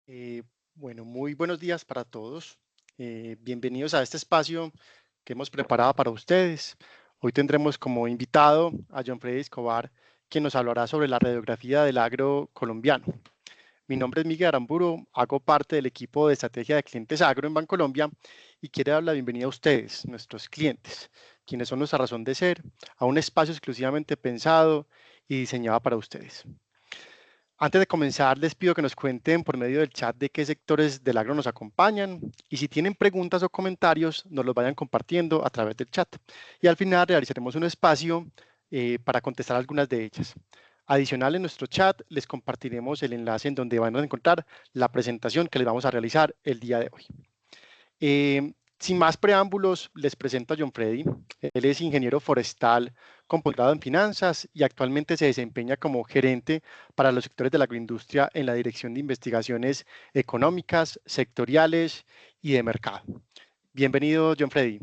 Eh, bueno, muy buenos días para todos. Bienvenidos a este espacio que hemos preparado para ustedes. Hoy tendremos como invitado a John Freddy Escobar, quien nos hablará sobre la radiografía del agro colombiano. Mi nombre es Miguel Aramburu, hago parte del equipo de estrategia de clientes agro en Bancolombia y quiero dar la bienvenida a ustedes, nuestros clientes, quienes son nuestra razón de ser, a un espacio exclusivamente pensado y diseñado para ustedes. Antes de comenzar, les pido que nos cuenten por medio del chat de qué sectores del agro nos acompañan y si tienen preguntas o comentarios, nos los vayan compartiendo a través del chat. Y al final realizaremos un espacio para contestar algunas de ellas. Adicional, en nuestro chat les compartiremos el enlace en donde van a encontrar la presentación que les vamos a realizar el día de hoy. Sin más preámbulos, les presento a John Freddy. Él es ingeniero forestal con posgrado en finanzas y actualmente se desempeña como gerente para los sectores de la agroindustria en la Dirección de Investigaciones Económicas, Sectoriales y de Mercado. Bienvenido, John Freddy.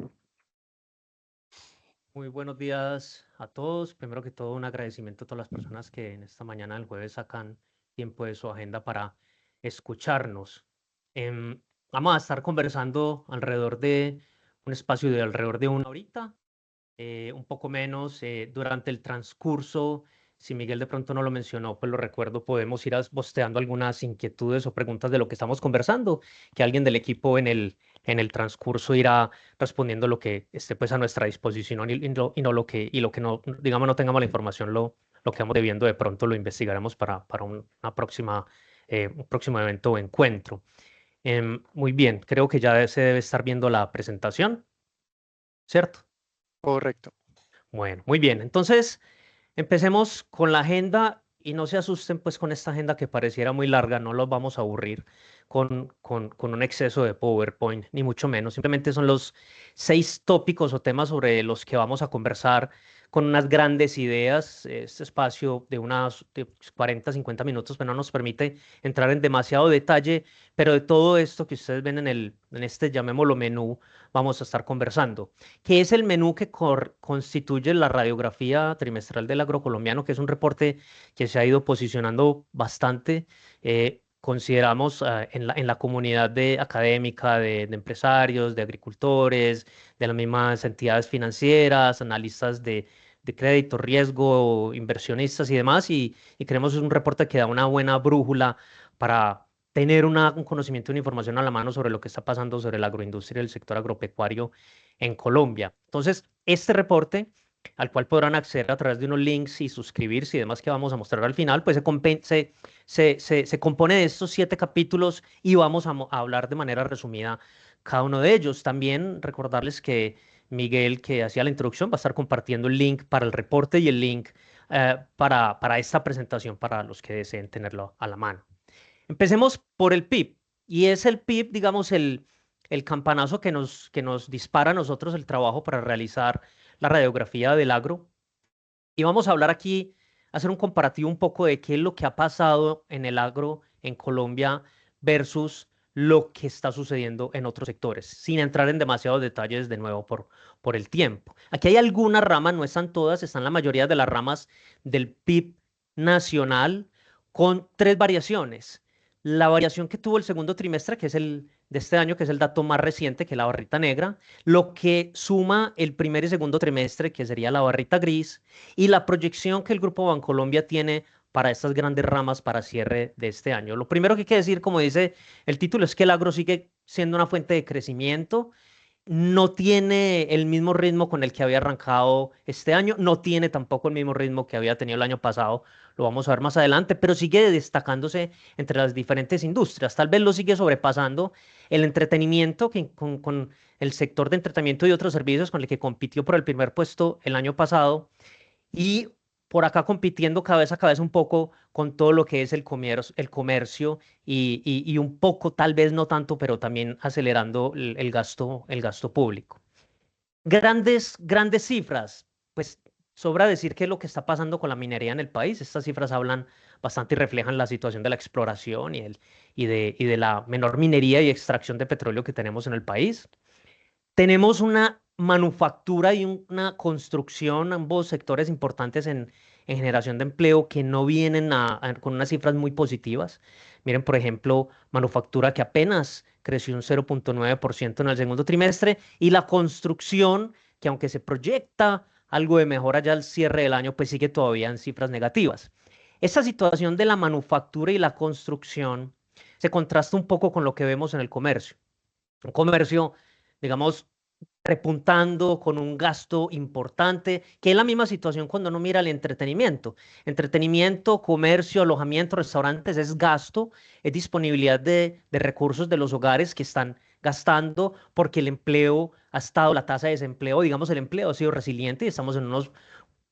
Muy buenos días a todos. Primero que todo, un agradecimiento a todas las personas que en esta mañana del jueves sacan tiempo de su agenda para escucharnos. Em, Vamos a estar conversando alrededor de un espacio de alrededor de una horita, un poco menos durante el transcurso. Si Miguel de pronto no lo mencionó, pues lo recuerdo, podemos ir bosteando algunas inquietudes o preguntas de lo que estamos conversando, que alguien del equipo en el transcurso irá respondiendo lo que esté pues a nuestra disposición y no lo que no, digamos, no tengamos la información, lo que vamos debiendo de pronto lo investigaremos para un próximo evento o encuentro. Muy bien, creo que ya se debe estar viendo la presentación, ¿cierto? Correcto. Bueno, muy bien. Entonces, empecemos con la agenda y no se asusten pues con esta agenda que pareciera muy larga, no los vamos a aburrir con un exceso de PowerPoint, ni mucho menos. Simplemente son los 6 tópicos o temas sobre los que vamos a conversar con unas grandes ideas. Este espacio de 40, 50 minutos, pero no nos permite entrar en demasiado detalle, pero de todo esto que ustedes ven en este, llamémoslo menú, vamos a estar conversando que es el menú que constituye la radiografía trimestral del agrocolombiano, que es un reporte que se ha ido posicionando bastante. Consideramos en la comunidad académica de empresarios, de agricultores, de las mismas entidades financieras, analistas de crédito, riesgo, inversionistas y demás, y creemos que es un reporte que da una buena brújula para tener un conocimiento y una información a la mano sobre lo que está pasando sobre la agroindustria y el sector agropecuario en Colombia. Entonces, este reporte, al cual podrán acceder a través de unos links y suscribirse y demás que vamos a mostrar al final, pues se compone de estos 7 capítulos y vamos a hablar de manera resumida cada uno de ellos. También recordarles que Miguel, que hacía la introducción, va a estar compartiendo el link para el reporte y el link para esta presentación para los que deseen tenerlo a la mano. Empecemos por el PIB. Y es el PIB, digamos, el campanazo que nos dispara a nosotros el trabajo para realizar la radiografía del agro. Y vamos a hablar aquí, hacer un comparativo un poco de qué es lo que ha pasado en el agro en Colombia versus lo que está sucediendo en otros sectores, sin entrar en demasiados detalles de nuevo por el tiempo. Aquí hay algunas ramas, no están todas, están la mayoría de las ramas del PIB nacional con 3 variaciones. La variación que tuvo el segundo trimestre, que es el de este año, que es el dato más reciente, que es la barrita negra, lo que suma el primer y segundo trimestre, que sería la barrita gris, y la proyección que el Grupo Bancolombia tiene para estas grandes ramas para cierre de este año. Lo primero que hay que decir, como dice el título, es que el agro sigue siendo una fuente de crecimiento, no tiene el mismo ritmo con el que había arrancado este año, no tiene tampoco el mismo ritmo que había tenido el año pasado, lo vamos a ver más adelante, pero sigue destacándose entre las diferentes industrias. Tal vez lo sigue sobrepasando el entretenimiento, con el sector de entretenimiento y otros servicios con el que compitió por el primer puesto el año pasado y por acá compitiendo cabeza a cabeza un poco con todo lo que es el comercio y un poco, tal vez no tanto, pero también acelerando el gasto público. Grandes cifras, pues sobra decir qué es lo que está pasando con la minería en el país. Estas cifras hablan bastante y reflejan la situación de la exploración y de la menor minería y extracción de petróleo que tenemos en el país. Tenemos una manufactura y una construcción, ambos sectores importantes en generación de empleo que no vienen con unas cifras muy positivas. Miren, por ejemplo, manufactura que apenas creció un 0,9% en el segundo trimestre y la construcción que aunque se proyecta algo de mejora ya al cierre del año, pues sigue todavía en cifras negativas. Esta situación de la manufactura y la construcción se contrasta un poco con lo que vemos en el comercio. Un comercio, digamos, repuntando con un gasto importante, que es la misma situación cuando uno mira el entretenimiento. Entretenimiento, comercio, alojamiento, restaurantes es gasto, es disponibilidad de recursos de los hogares que están gastando porque el empleo ha estado, la tasa de desempleo, digamos, el empleo ha sido resiliente y estamos en unos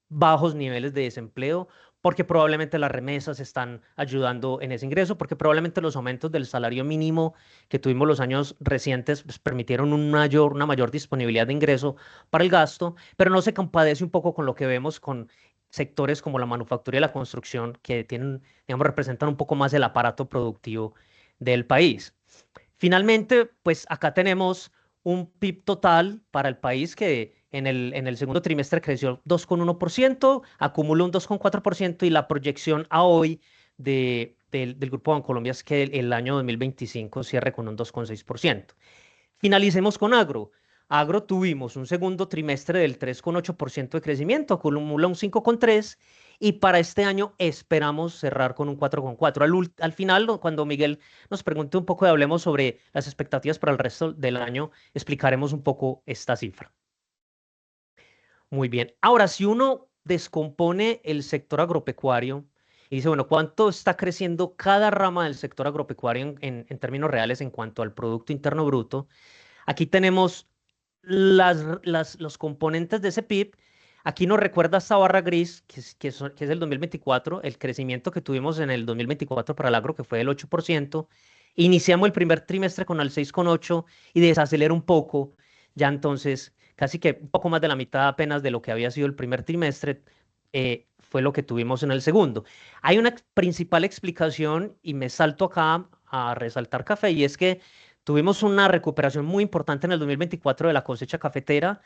bajos niveles de desempleo, porque probablemente las remesas están ayudando en ese ingreso, porque probablemente los aumentos del salario mínimo que tuvimos los años recientes pues, permitieron una mayor disponibilidad de ingreso para el gasto, pero no se compadece un poco con lo que vemos con sectores como la manufactura y la construcción, que tienen, digamos, representan un poco más el aparato productivo del país. Finalmente, pues acá tenemos un PIB total para el país que en el segundo trimestre creció 2,1%, acumula un 2,4% y la proyección a hoy del Grupo Bancolombia es que el año 2025 cierre con un 2,6%. Finalicemos con agro. Agro tuvimos un segundo trimestre del 3,8% de crecimiento, acumula un 5,3% y para este año esperamos cerrar con un 4,4%. Al final, cuando Miguel nos pregunte un poco y hablemos sobre las expectativas para el resto del año, explicaremos un poco esta cifra. Muy bien. Ahora, si uno descompone el sector agropecuario y dice, bueno, ¿cuánto está creciendo cada rama del sector agropecuario en términos reales en cuanto al Producto Interno Bruto? Aquí tenemos los componentes de ese PIB. Aquí nos recuerda esta barra gris, que es el 2024, el crecimiento que tuvimos en el 2024 para el agro, que fue del 8%. Iniciamos el primer trimestre con el 6,8% y desacelera un poco. Ya entonces, casi que un poco más de la mitad apenas de lo que había sido el primer trimestre, fue lo que tuvimos en el segundo. Hay una principal explicación y me salto acá a resaltar café y es que tuvimos una recuperación muy importante en el 2024 de la cosecha cafetera,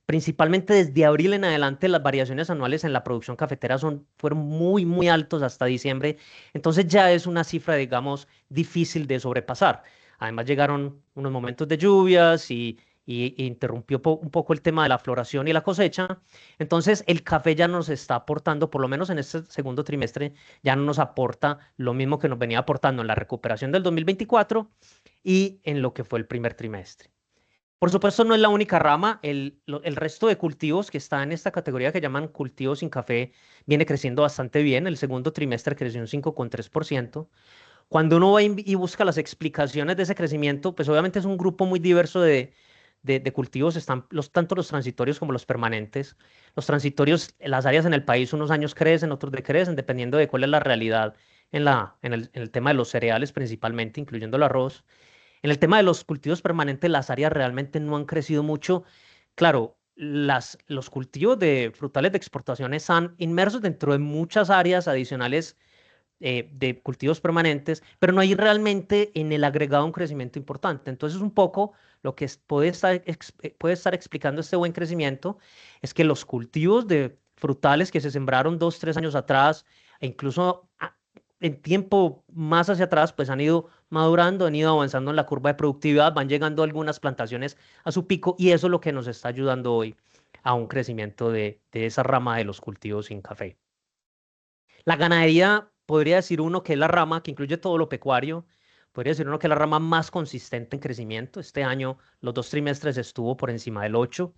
principalmente desde abril en adelante las variaciones anuales en la producción cafetera fueron muy, muy altos hasta diciembre, entonces ya es una cifra, digamos, difícil de sobrepasar. Además llegaron unos momentos de lluvias y interrumpió un poco el tema de la floración y la cosecha, entonces el café ya nos está aportando, por lo menos en este segundo trimestre, ya no nos aporta lo mismo que nos venía aportando en la recuperación del 2024 y en lo que fue el primer trimestre. Por supuesto, no es la única rama. El resto de cultivos que está en esta categoría que llaman cultivos sin café viene creciendo bastante bien. El segundo trimestre creció un 5,3%. Cuando uno va y busca las explicaciones de ese crecimiento, pues obviamente es un grupo muy diverso de cultivos. Están tanto los transitorios como los permanentes. Los transitorios, las áreas en el país, unos años crecen, otros decrecen, dependiendo de cuál es la realidad en el tema de los cereales principalmente, incluyendo el arroz. En el tema de los cultivos permanentes, las áreas realmente no han crecido mucho. Claro, los cultivos de frutales de exportación están inmersos dentro de muchas áreas adicionales de cultivos permanentes, pero no hay realmente en el agregado un crecimiento importante. Entonces, un poco lo que puede estar explicando este buen crecimiento es que los cultivos de frutales que se sembraron 2, 3 años atrás, e incluso en tiempo más hacia atrás, pues han ido madurando, han ido avanzando en la curva de productividad, van llegando algunas plantaciones a su pico y eso es lo que nos está ayudando hoy a un crecimiento de esa rama de los cultivos sin café. La ganadería, podría decir uno que es la rama que incluye todo lo pecuario, podría decir uno que es la rama más consistente en crecimiento. Este año, los 2 trimestres estuvo por encima del 8.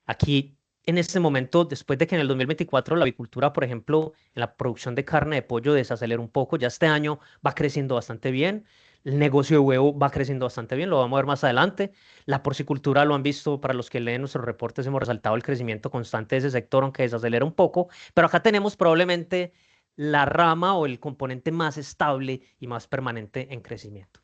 Aquí, en este momento, después de que en el 2024 la avicultura, por ejemplo, en la producción de carne de pollo desacelera un poco, ya este año va creciendo bastante bien. El negocio de huevo va creciendo bastante bien, lo vamos a ver más adelante. La porcicultura lo han visto, para los que leen nuestros reportes, hemos resaltado el crecimiento constante de ese sector, aunque desacelera un poco. Pero acá tenemos probablemente la rama o el componente más estable y más permanente en crecimiento.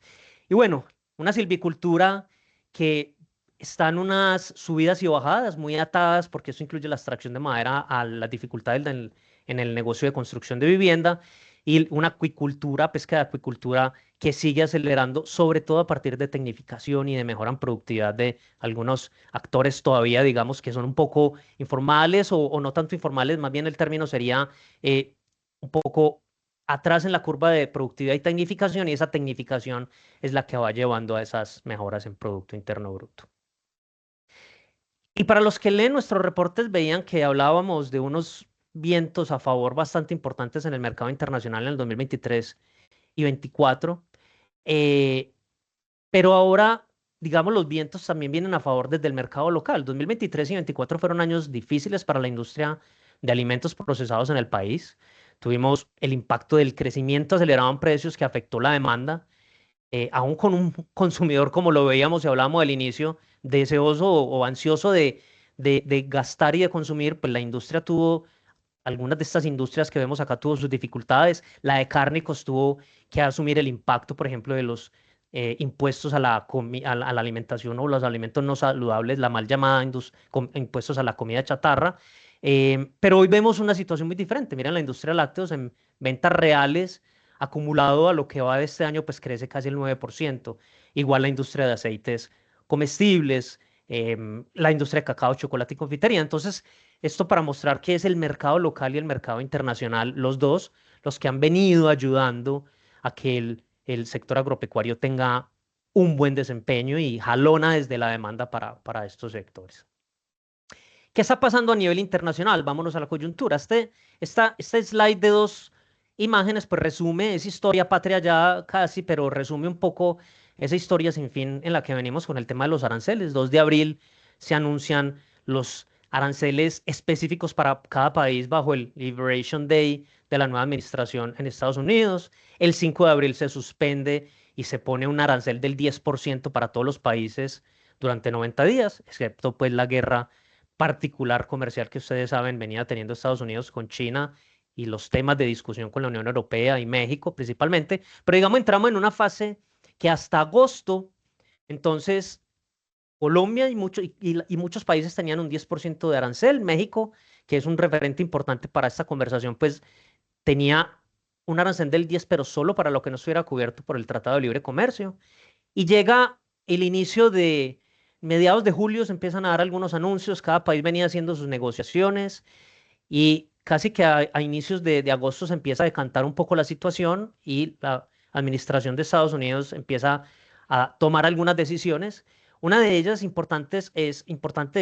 Y bueno, una silvicultura que está en unas subidas y bajadas muy atadas, porque eso incluye la extracción de madera a las dificultades en el negocio de construcción de vivienda. y una acuicultura, pesca de acuicultura que sigue acelerando, sobre todo a partir de tecnificación y de mejora en productividad de algunos actores todavía, digamos, que son un poco informales o no tanto informales, más bien el término sería un poco atrás en la curva de productividad y tecnificación, y esa tecnificación es la que va llevando a esas mejoras en Producto Interno Bruto. Y para los que leen nuestros reportes, veían que hablábamos de unos vientos a favor bastante importantes en el mercado internacional en el 2023 y 24. eh, pero ahora, digamos, los vientos también vienen a favor desde el mercado local. 2023 y 24 fueron años difíciles para la industria de alimentos procesados en el país. Tuvimos el impacto del crecimiento acelerado en precios que afectó la demanda, aún con un consumidor, como lo veíamos y hablábamos al inicio, deseoso o ansioso de gastar y de consumir, pues la industria tuvo, algunas de estas industrias que vemos acá tuvo sus dificultades. La de cárnicos tuvo que asumir el impacto, por ejemplo, de los impuestos a a la alimentación o los alimentos no saludables, la mal llamada impuestos a la comida chatarra. Pero hoy vemos una situación muy diferente. Miren, la industria de lácteos en ventas reales acumulado a lo que va de este año, pues crece casi el 9%. Igual la industria de aceites comestibles, la industria de cacao, chocolate y confitería. Entonces, esto para mostrar que es el mercado local y el mercado internacional, los dos, los que han venido ayudando a que el sector agropecuario tenga un buen desempeño y jalona desde la demanda para estos sectores. ¿Qué está pasando a nivel internacional? Vámonos a la coyuntura. Este slide de dos imágenes, pues resume, es historia patria ya casi, pero resume un poco esa historia sin fin en la que venimos con el tema de los aranceles. 2 de abril se anuncian los aranceles específicos para cada país bajo el Liberation Day de la nueva administración en Estados Unidos. El 5 de abril se suspende y se pone un arancel del 10% para todos los países durante 90 días, excepto pues la guerra particular comercial que ustedes saben venía teniendo Estados Unidos con China y los temas de discusión con la Unión Europea y México principalmente. Pero digamos, entramos en una fase que hasta agosto, entonces Colombia y muchos países tenían un 10% de arancel. México, que es un referente importante para esta conversación, pues tenía un arancel del 10, pero solo para lo que no estuviera cubierto por el Tratado de Libre Comercio. Y llega el inicio de mediados de julio, se empiezan a dar algunos anuncios, cada país venía haciendo sus negociaciones y casi que a inicios de agosto se empieza a decantar un poco la situación y la administración de Estados Unidos empieza a tomar algunas decisiones. Una de ellas importante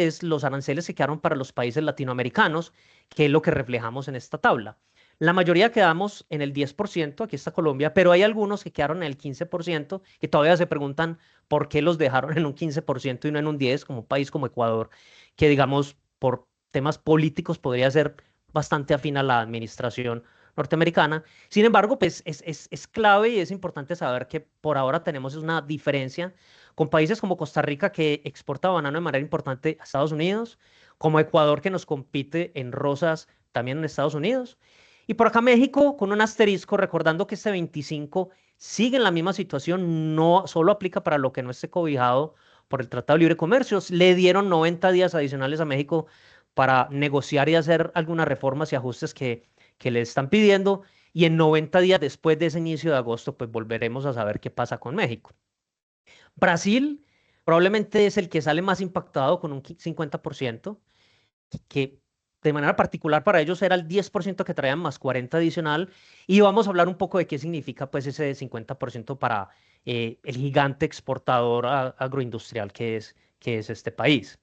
es los aranceles que quedaron para los países latinoamericanos, que es lo que reflejamos en esta tabla. La mayoría quedamos en el 10%, aquí está Colombia, pero hay algunos que quedaron en el 15%, que todavía se preguntan por qué los dejaron en un 15% y no en un 10%, como un país como Ecuador, que digamos por temas políticos podría ser bastante afín a la administración norteamericana. Sin embargo, pues es clave y es importante saber que por ahora tenemos una diferencia con países como Costa Rica, que exporta banano de manera importante a Estados Unidos, como Ecuador, que nos compite en rosas también en Estados Unidos. Y por acá México, con un asterisco, recordando que este 25 sigue en la misma situación, no solo aplica para lo que no esté cobijado por el Tratado de Libre Comercio. Le dieron 90 días adicionales a México para negociar y hacer algunas reformas y ajustes que le están pidiendo. Y en 90 días después de ese inicio de agosto, pues volveremos a saber qué pasa con México. Brasil probablemente es el que sale más impactado con un 50%, que de manera particular para ellos era el 10% que traían más 40 adicional. Y vamos a hablar un poco de qué significa pues ese 50% para el gigante exportador agroindustrial que es este país.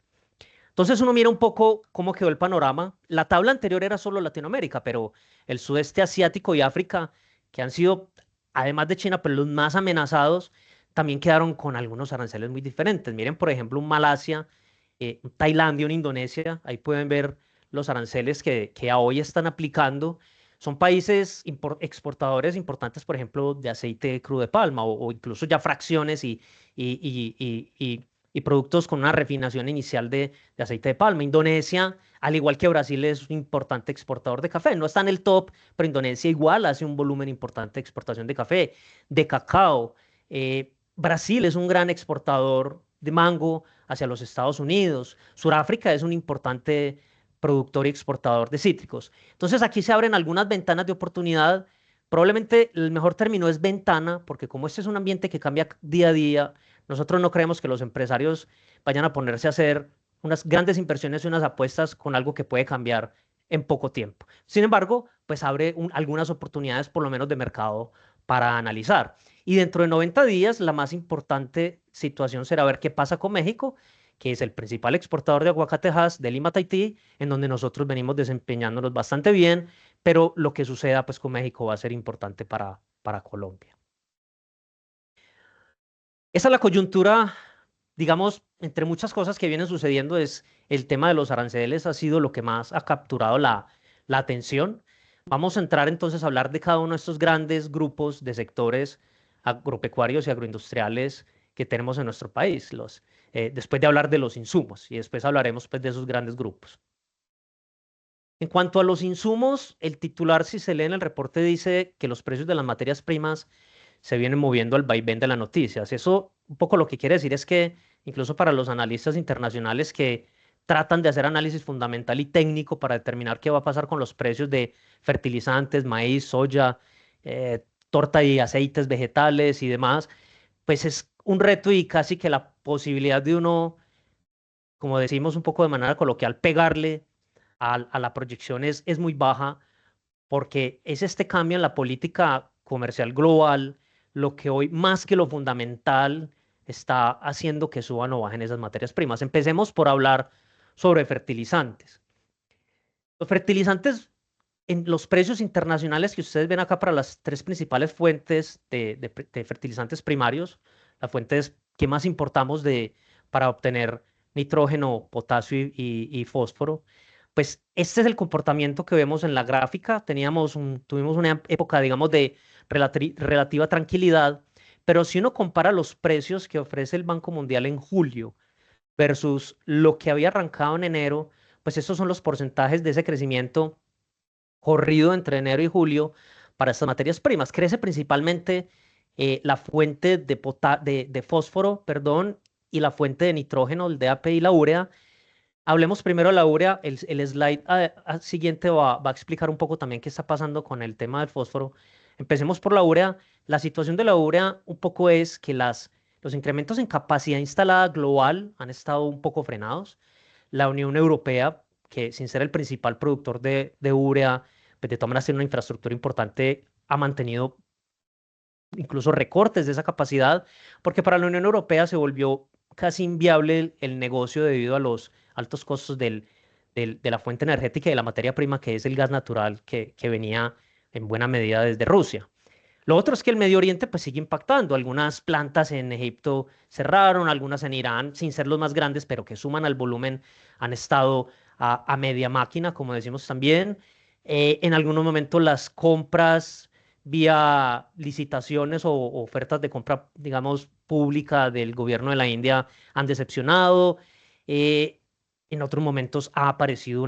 Entonces uno mira un poco cómo quedó el panorama. La tabla anterior era solo Latinoamérica, pero el sudeste asiático y África, que han sido, además de China, pero los más amenazados, también quedaron con algunos aranceles muy diferentes. Miren, por ejemplo, un Malasia, un Tailandia, una Indonesia, ahí pueden ver los aranceles que a hoy están aplicando. Son países exportadores importantes, por ejemplo, de aceite crudo de palma o incluso ya fracciones y, y, y, y productos con una refinación inicial de aceite de palma. Indonesia, al igual que Brasil, es un importante exportador de café. No está en el top, pero Indonesia igual hace un volumen importante de exportación de café, de cacao. Brasil es un gran exportador de mango hacia los Estados Unidos. Sudáfrica es un importante productor y exportador de cítricos. Entonces aquí se abren algunas ventanas de oportunidad Probablemente el mejor término es ventana, porque como este es un ambiente que cambia día a día, nosotros no creemos que los empresarios vayan a ponerse a hacer unas grandes inversiones y unas apuestas con algo que puede cambiar en poco tiempo. Sin embargo, pues abre algunas oportunidades, por lo menos de mercado, para analizar. Y dentro de 90 días, la más importante situación será ver qué pasa con México, que es el principal exportador de aguacatejas de Lima, Tahití, en donde nosotros venimos desempeñándonos bastante bien, pero lo que suceda pues con México va a ser importante para Colombia. Esa es la coyuntura, digamos, entre muchas cosas que vienen sucediendo, es el tema de los aranceles ha sido lo que más ha capturado la atención. Vamos a entrar entonces a hablar de cada uno de estos grandes grupos de sectores agropecuarios y agroindustriales que tenemos en nuestro país, después de hablar de los insumos y después hablaremos pues, de esos grandes grupos. En cuanto a los insumos, el titular, si se lee en el reporte, dice que los precios de las materias primas se vienen moviendo al vaivén de las noticias. Eso un poco lo que quiere decir es que incluso para los analistas internacionales que tratan de hacer análisis fundamental y técnico para determinar qué va a pasar con los precios de fertilizantes, maíz, soya, torta y aceites vegetales y demás, pues es un reto y casi que la posibilidad de uno, como decimos un poco de manera coloquial, pegarle a la proyección es muy baja porque es este cambio en la política comercial global lo que hoy, más que lo fundamental, está haciendo que suban o bajen esas materias primas. Empecemos por hablar sobre fertilizantes. Los fertilizantes en los precios internacionales que ustedes ven acá para las tres principales fuentes de fertilizantes primarios, las fuentes que más importamos para obtener nitrógeno, potasio y fósforo, pues este es el comportamiento que vemos en la gráfica. Tuvimos una época, digamos, de relativa tranquilidad, pero si uno compara los precios que ofrece el Banco Mundial en julio versus lo que había arrancado en enero, pues estos son los porcentajes de ese crecimiento corrido entre enero y julio para estas materias primas. Crece principalmente la fuente de fósforo, perdón, y la fuente de nitrógeno, el DAP y la urea. Hablemos primero de la urea. El slide siguiente va a explicar un poco también qué está pasando con el tema del fósforo. Empecemos por la urea. La situación de la urea un poco es que los incrementos en capacidad instalada global han estado un poco frenados. La Unión Europea, que sin ser el principal productor de urea, pues de todas maneras tiene una infraestructura importante, ha mantenido incluso recortes de esa capacidad, porque para la Unión Europea se volvió casi inviable el negocio debido a los altos costos de la fuente energética y de la materia prima, que es el gas natural que venía en buena medida desde Rusia. Lo otro es que el Medio Oriente pues sigue impactando. Algunas plantas en Egipto cerraron, algunas en Irán, sin ser los más grandes, pero que suman al volumen, han estado a media máquina, como decimos también. En algunos momentos las compras vía licitaciones o ofertas de compra, digamos, pública del gobierno de la India han decepcionado. Eh, en otros momentos ha aparecido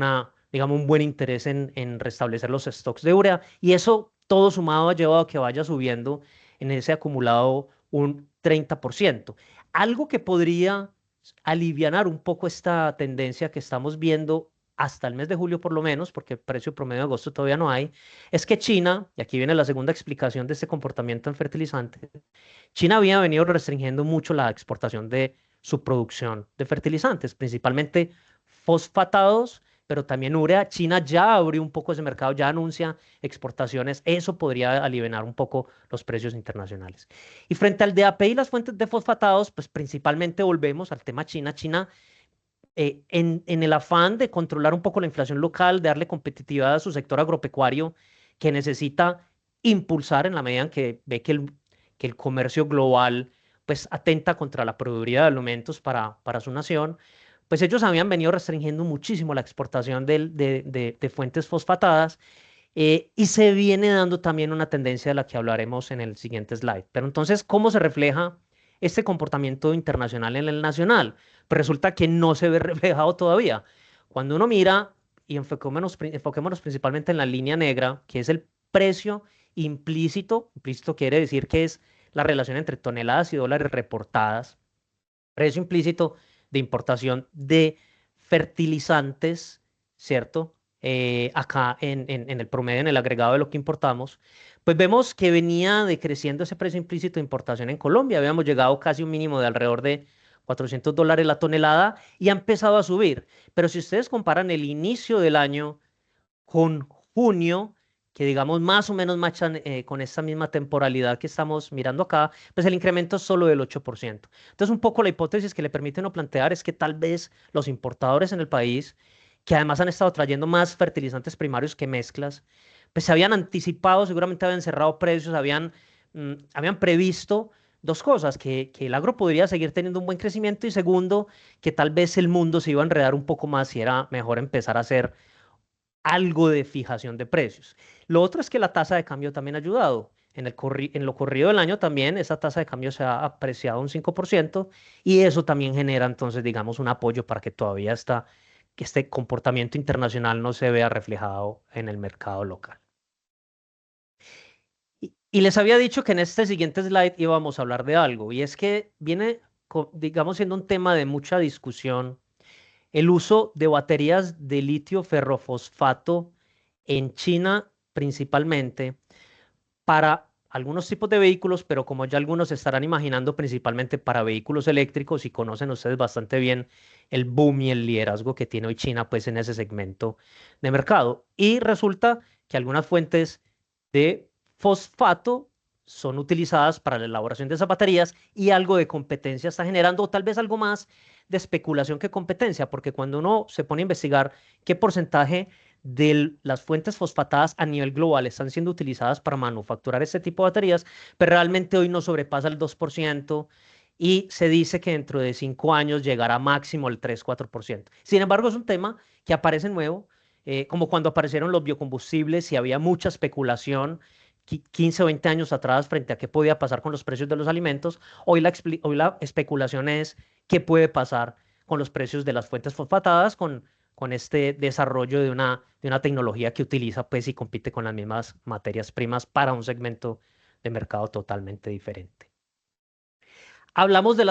digamos, un buen interés en restablecer los stocks de urea y eso todo sumado ha llevado a que vaya subiendo en ese acumulado un 30%. Algo que podría alivianar un poco esta tendencia que estamos viendo hasta el mes de julio por lo menos, porque el precio promedio de agosto todavía no hay, es que China, y aquí viene la segunda explicación de este comportamiento en fertilizantes, China había venido restringiendo mucho la exportación de su producción de fertilizantes, principalmente fosfatados, pero también urea. China ya abrió un poco ese mercado, ya anuncia exportaciones. Eso podría aliviar un poco los precios internacionales. Y frente al DAP y las fuentes de fosfatados, pues principalmente volvemos al tema China. China, en el afán de controlar un poco la inflación local, de darle competitividad a su sector agropecuario, que necesita impulsar en la medida en que ve que el comercio global pues atenta contra la productividad de alimentos para su nación, pues ellos habían venido restringiendo muchísimo la exportación de fuentes fosfatadas y se viene dando también una tendencia de la que hablaremos en el siguiente slide. Pero entonces, ¿cómo se refleja este comportamiento internacional en el nacional? Pues resulta que no se ve reflejado todavía. Cuando uno mira, y enfoquémonos principalmente en la línea negra, que es el precio implícito, implícito quiere decir que es la relación entre toneladas y dólares reportadas, precio implícito de importación de fertilizantes, ¿cierto? acá en el promedio, en el agregado de lo que importamos, pues vemos que venía decreciendo ese precio implícito de importación en Colombia. Habíamos llegado casi a un mínimo de alrededor de $400 la tonelada y ha empezado a subir. Pero si ustedes comparan el inicio del año con junio, que digamos más o menos machan con esta misma temporalidad que estamos mirando acá, pues el incremento es solo del 8%. Entonces, un poco la hipótesis que le permite uno plantear es que tal vez los importadores en el país, que además han estado trayendo más fertilizantes primarios que mezclas, pues se habían anticipado, seguramente habían cerrado precios, habían previsto dos cosas, que el agro podría seguir teniendo un buen crecimiento y segundo, que tal vez el mundo se iba a enredar un poco más y era mejor empezar a hacer algo de fijación de precios. Lo otro es que la tasa de cambio también ha ayudado. En lo corrido del año también esa tasa de cambio se ha apreciado un 5% y eso también genera entonces, digamos, un apoyo para que todavía que este comportamiento internacional no se vea reflejado en el mercado local. Y les había dicho que en este siguiente slide íbamos a hablar de algo y es que viene, digamos, siendo un tema de mucha discusión el uso de baterías de litio ferrofosfato en China principalmente para algunos tipos de vehículos, pero como ya algunos se estarán imaginando, principalmente para vehículos eléctricos y conocen ustedes bastante bien el boom y el liderazgo que tiene hoy China pues en ese segmento de mercado. Y resulta que algunas fuentes de fosfato son utilizadas para la elaboración de esas baterías y algo de competencia está generando, o tal vez algo más de especulación que competencia, porque cuando uno se pone a investigar qué porcentaje de las fuentes fosfatadas a nivel global están siendo utilizadas para manufacturar este tipo de baterías, pero realmente hoy no sobrepasa el 2% y se dice que dentro de 5 años llegará máximo el 3-4%. Sin embargo, es un tema que aparece nuevo, como cuando aparecieron los biocombustibles y había mucha especulación 15 o 20 años atrás frente a qué podía pasar con los precios de los alimentos. Hoy la especulación es qué puede pasar con los precios de las fuentes fosfatadas, con este desarrollo de una tecnología que utiliza pues y compite con las mismas materias primas para un segmento de mercado totalmente diferente. Hablamos de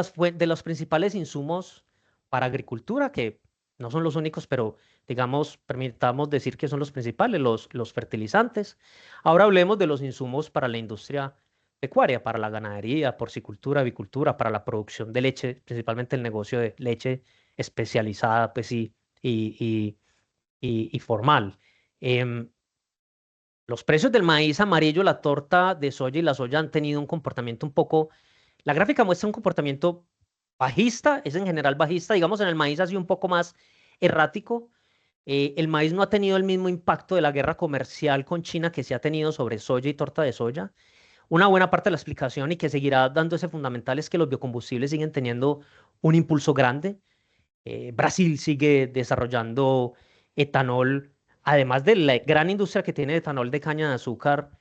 los principales insumos para agricultura, que no son los únicos, pero digamos, permitamos decir que son los principales, los fertilizantes. Ahora hablemos de los insumos para la industria pecuaria, para la ganadería, porcicultura, avicultura, para la producción de leche, principalmente el negocio de leche especializada, pues y, y formal. Em, los precios del maíz amarillo, la torta de soya y la soya han tenido un comportamiento un poco. La gráfica muestra un comportamiento bajista, es en general bajista. Digamos, en el maíz ha sido un poco más errático. El maíz no ha tenido el mismo impacto de la guerra comercial con China que se ha tenido sobre soya y torta de soya. Una buena parte de la explicación y que seguirá dando ese fundamental es que los biocombustibles siguen teniendo un impulso grande. Brasil sigue desarrollando etanol, además de la gran industria que tiene de etanol de caña de azúcar,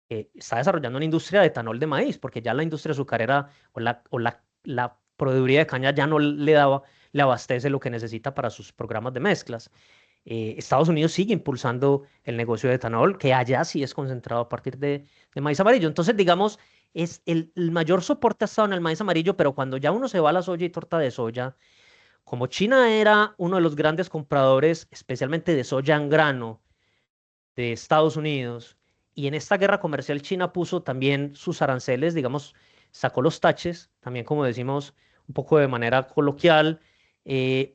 está desarrollando una industria de etanol de maíz, porque ya la industria azucarera la proveeduría de caña ya no le abastece lo que necesita para sus programas de mezclas. Estados Unidos sigue impulsando el negocio de etanol, que allá sí es concentrado a partir de maíz amarillo. Entonces, digamos, el mayor soporte ha estado en el maíz amarillo, pero cuando ya uno se va a la soya y torta de soya, como China era uno de los grandes compradores, especialmente de soya en grano de Estados Unidos, y en esta guerra comercial China puso también sus aranceles, digamos, sacó los taches, también como decimos un poco de manera coloquial,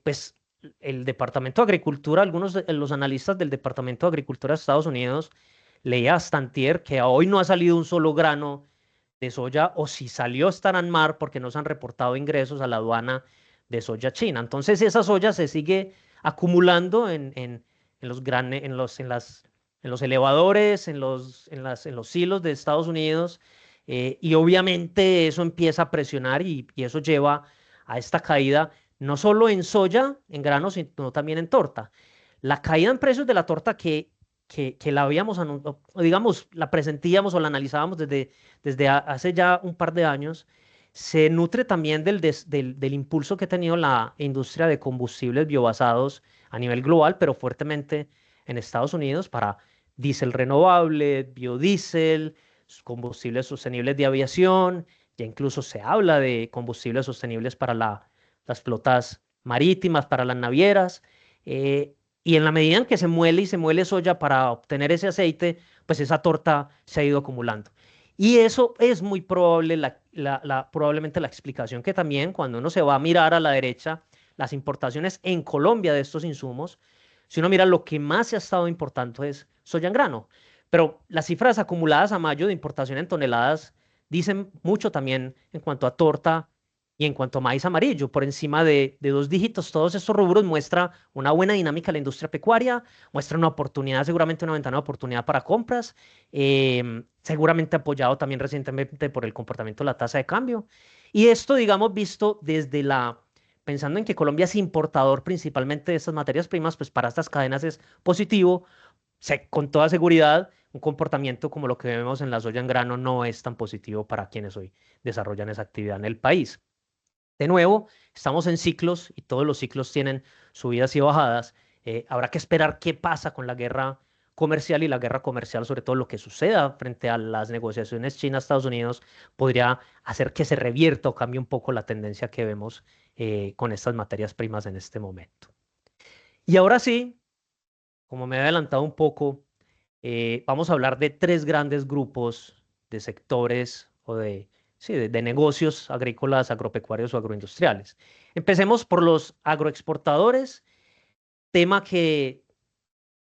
pues el Departamento de Agricultura, algunos de los analistas del Departamento de Agricultura de Estados Unidos, leía hasta antier que hoy no ha salido un solo grano de soya, o si salió estará en mar porque no se han reportado ingresos a la aduana de soya china. Entonces esa soya se sigue acumulando en los grandes, en los elevadores, en los silos de Estados Unidos, y obviamente eso empieza a presionar y eso lleva a esta caída no solo en soya, en granos, sino también en torta. La caída en precios de la torta que la habíamos, digamos, la presentíamos o la analizábamos desde hace ya un par de años, se nutre también del impulso que ha tenido la industria de combustibles biobasados a nivel global, pero fuertemente en Estados Unidos para diésel renovable, biodiesel, combustibles sostenibles de aviación, ya incluso se habla de combustibles sostenibles para las flotas marítimas, para las navieras. Y en la medida en que se muele y se muele soya para obtener ese aceite, pues esa torta se ha ido acumulando. Y eso es muy probable, probablemente la explicación que también cuando uno se va a mirar a la derecha, las importaciones en Colombia de estos insumos, si uno mira lo que más se ha estado importando es soya en grano. Pero las cifras acumuladas a mayo de importación en toneladas dicen mucho también en cuanto a torta y en cuanto a maíz amarillo, por encima de dos dígitos, todos estos rubros muestra una buena dinámica en la industria pecuaria, muestra una oportunidad, seguramente una ventana de oportunidad para compras, seguramente apoyado también recientemente por el comportamiento de la tasa de cambio. Y esto, digamos, visto desde pensando en que Colombia es importador principalmente de estas materias primas, pues para estas cadenas es positivo, con toda seguridad. Un comportamiento como lo que vemos en la soya en grano no es tan positivo para quienes hoy desarrollan esa actividad en el país. De nuevo, estamos en ciclos y todos los ciclos tienen subidas y bajadas. Habrá que esperar qué pasa con la guerra comercial y la guerra comercial, sobre todo lo que suceda frente a las negociaciones China-Estados Unidos, podría hacer que se revierta o cambie un poco la tendencia que vemos con estas materias primas en este momento. Y ahora sí, como me he adelantado un poco, vamos a hablar de tres grandes grupos de sectores o sí, de negocios agrícolas, agropecuarios o agroindustriales. Empecemos por los agroexportadores, tema que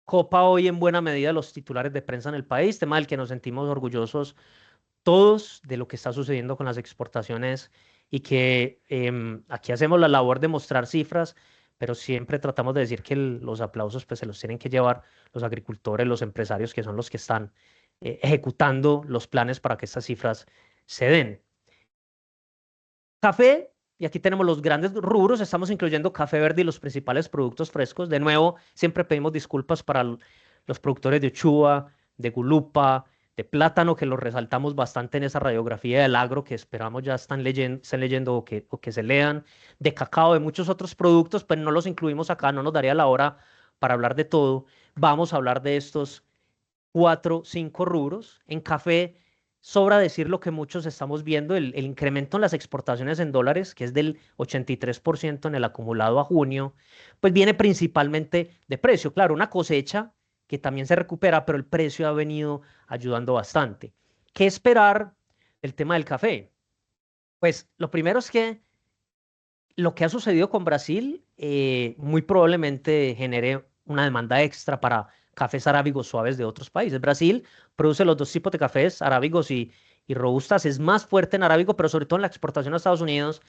copa hoy en buena medida los titulares de prensa en el país, tema del que nos sentimos orgullosos todos de lo que está sucediendo con las exportaciones y que aquí hacemos la labor de mostrar cifras, pero siempre tratamos de decir que los aplausos pues se los tienen que llevar los agricultores, los empresarios que son los que están ejecutando los planes para que estas cifras se den. Café, y aquí tenemos los grandes rubros, estamos incluyendo café verde y los principales productos frescos. De nuevo, siempre pedimos disculpas para los productores de uchuva, de gulupa, de plátano, que los resaltamos bastante en esa radiografía del agro que esperamos ya estén leyendo o que se lean, de cacao, de muchos otros productos, pero no los incluimos acá, no nos daría la hora para hablar de todo. Vamos a hablar de estos cuatro, cinco rubros. En café, sobra decir lo que muchos estamos viendo, el incremento en las exportaciones en dólares, que es del 83% en el acumulado a junio, pues viene principalmente de precio. Claro, una cosecha que también se recupera, pero el precio ha venido ayudando bastante. ¿Qué esperar del tema del café? Pues lo primero es que lo que ha sucedido con Brasil muy probablemente genere una demanda extra para cafés arábigos suaves de otros países. Brasil produce los dos tipos de cafés, arábigos y robustas. Es más fuerte en arábigo, pero sobre todo en la exportación a Estados Unidos,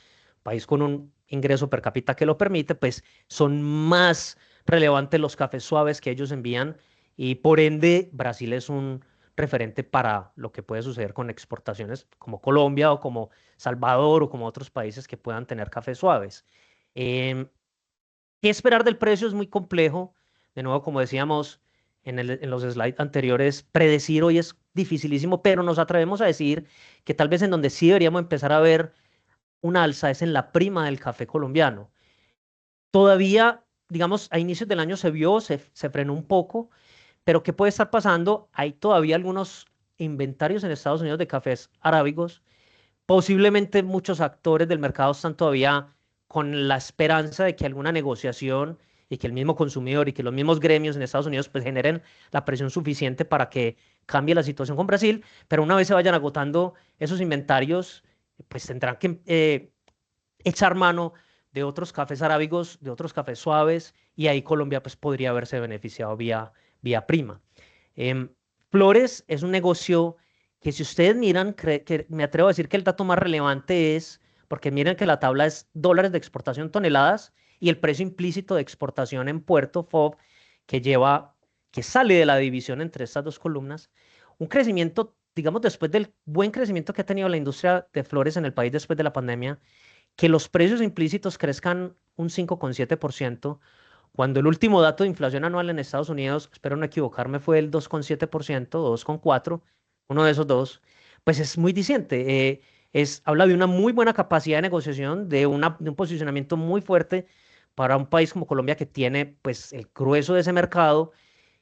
país con un ingreso per cápita que lo permite, pues son más relevantes los cafés suaves que ellos envían y por ende Brasil es un referente para lo que puede suceder con exportaciones como Colombia o como Salvador o como otros países que puedan tener cafés suaves. Em, ¿Qué esperar del precio? Es muy complejo. De nuevo, como decíamos en los slides anteriores, predecir hoy es dificilísimo, pero nos atrevemos a decir que tal vez en donde sí deberíamos empezar a ver una alza es en la prima del café colombiano. Todavía, digamos, a inicios del año se vio, se frenó un poco, pero ¿qué puede estar pasando? Hay todavía algunos inventarios en Estados Unidos de cafés arábigos. Posiblemente muchos actores del mercado están todavía con la esperanza de que alguna negociación y que el mismo consumidor y que los mismos gremios en Estados Unidos pues generen la presión suficiente para que cambie la situación con Brasil, pero una vez se vayan agotando esos inventarios, pues tendrán que echar mano de otros cafés arábigos, de otros cafés suaves, y ahí Colombia pues podría haberse beneficiado vía prima. Em, Flores es un negocio que si ustedes miran, que me atrevo a decir que el dato más relevante es, porque miren que la tabla es dólares de exportación toneladas y el precio implícito de exportación en puerto FOB que sale de la división entre estas dos columnas, un crecimiento, digamos, después del buen crecimiento que ha tenido la industria de flores en el país después de la pandemia, que los precios implícitos crezcan un 5,7%, cuando el último dato de inflación anual en Estados Unidos, espero no equivocarme, fue el 2,7% o 2,4%, uno de esos dos, pues es muy diciente. Habla de una muy buena capacidad de negociación, de un posicionamiento muy fuerte para un país como Colombia que tiene pues el grueso de ese mercado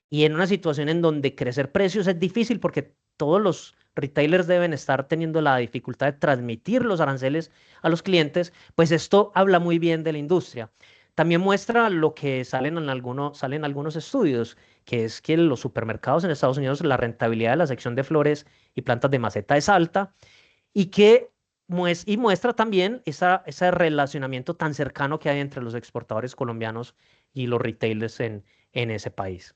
y en una situación en donde crecer precios es difícil porque todos los retailers deben estar teniendo la dificultad de transmitir los aranceles a los clientes, pues esto habla muy bien de la industria. también muestra lo que salen algunos estudios, que es que los supermercados en Estados Unidos, la rentabilidad de la sección de flores y plantas de maceta es alta y que muestra también ese relacionamiento tan cercano que hay entre los exportadores colombianos y los retailers en ese país.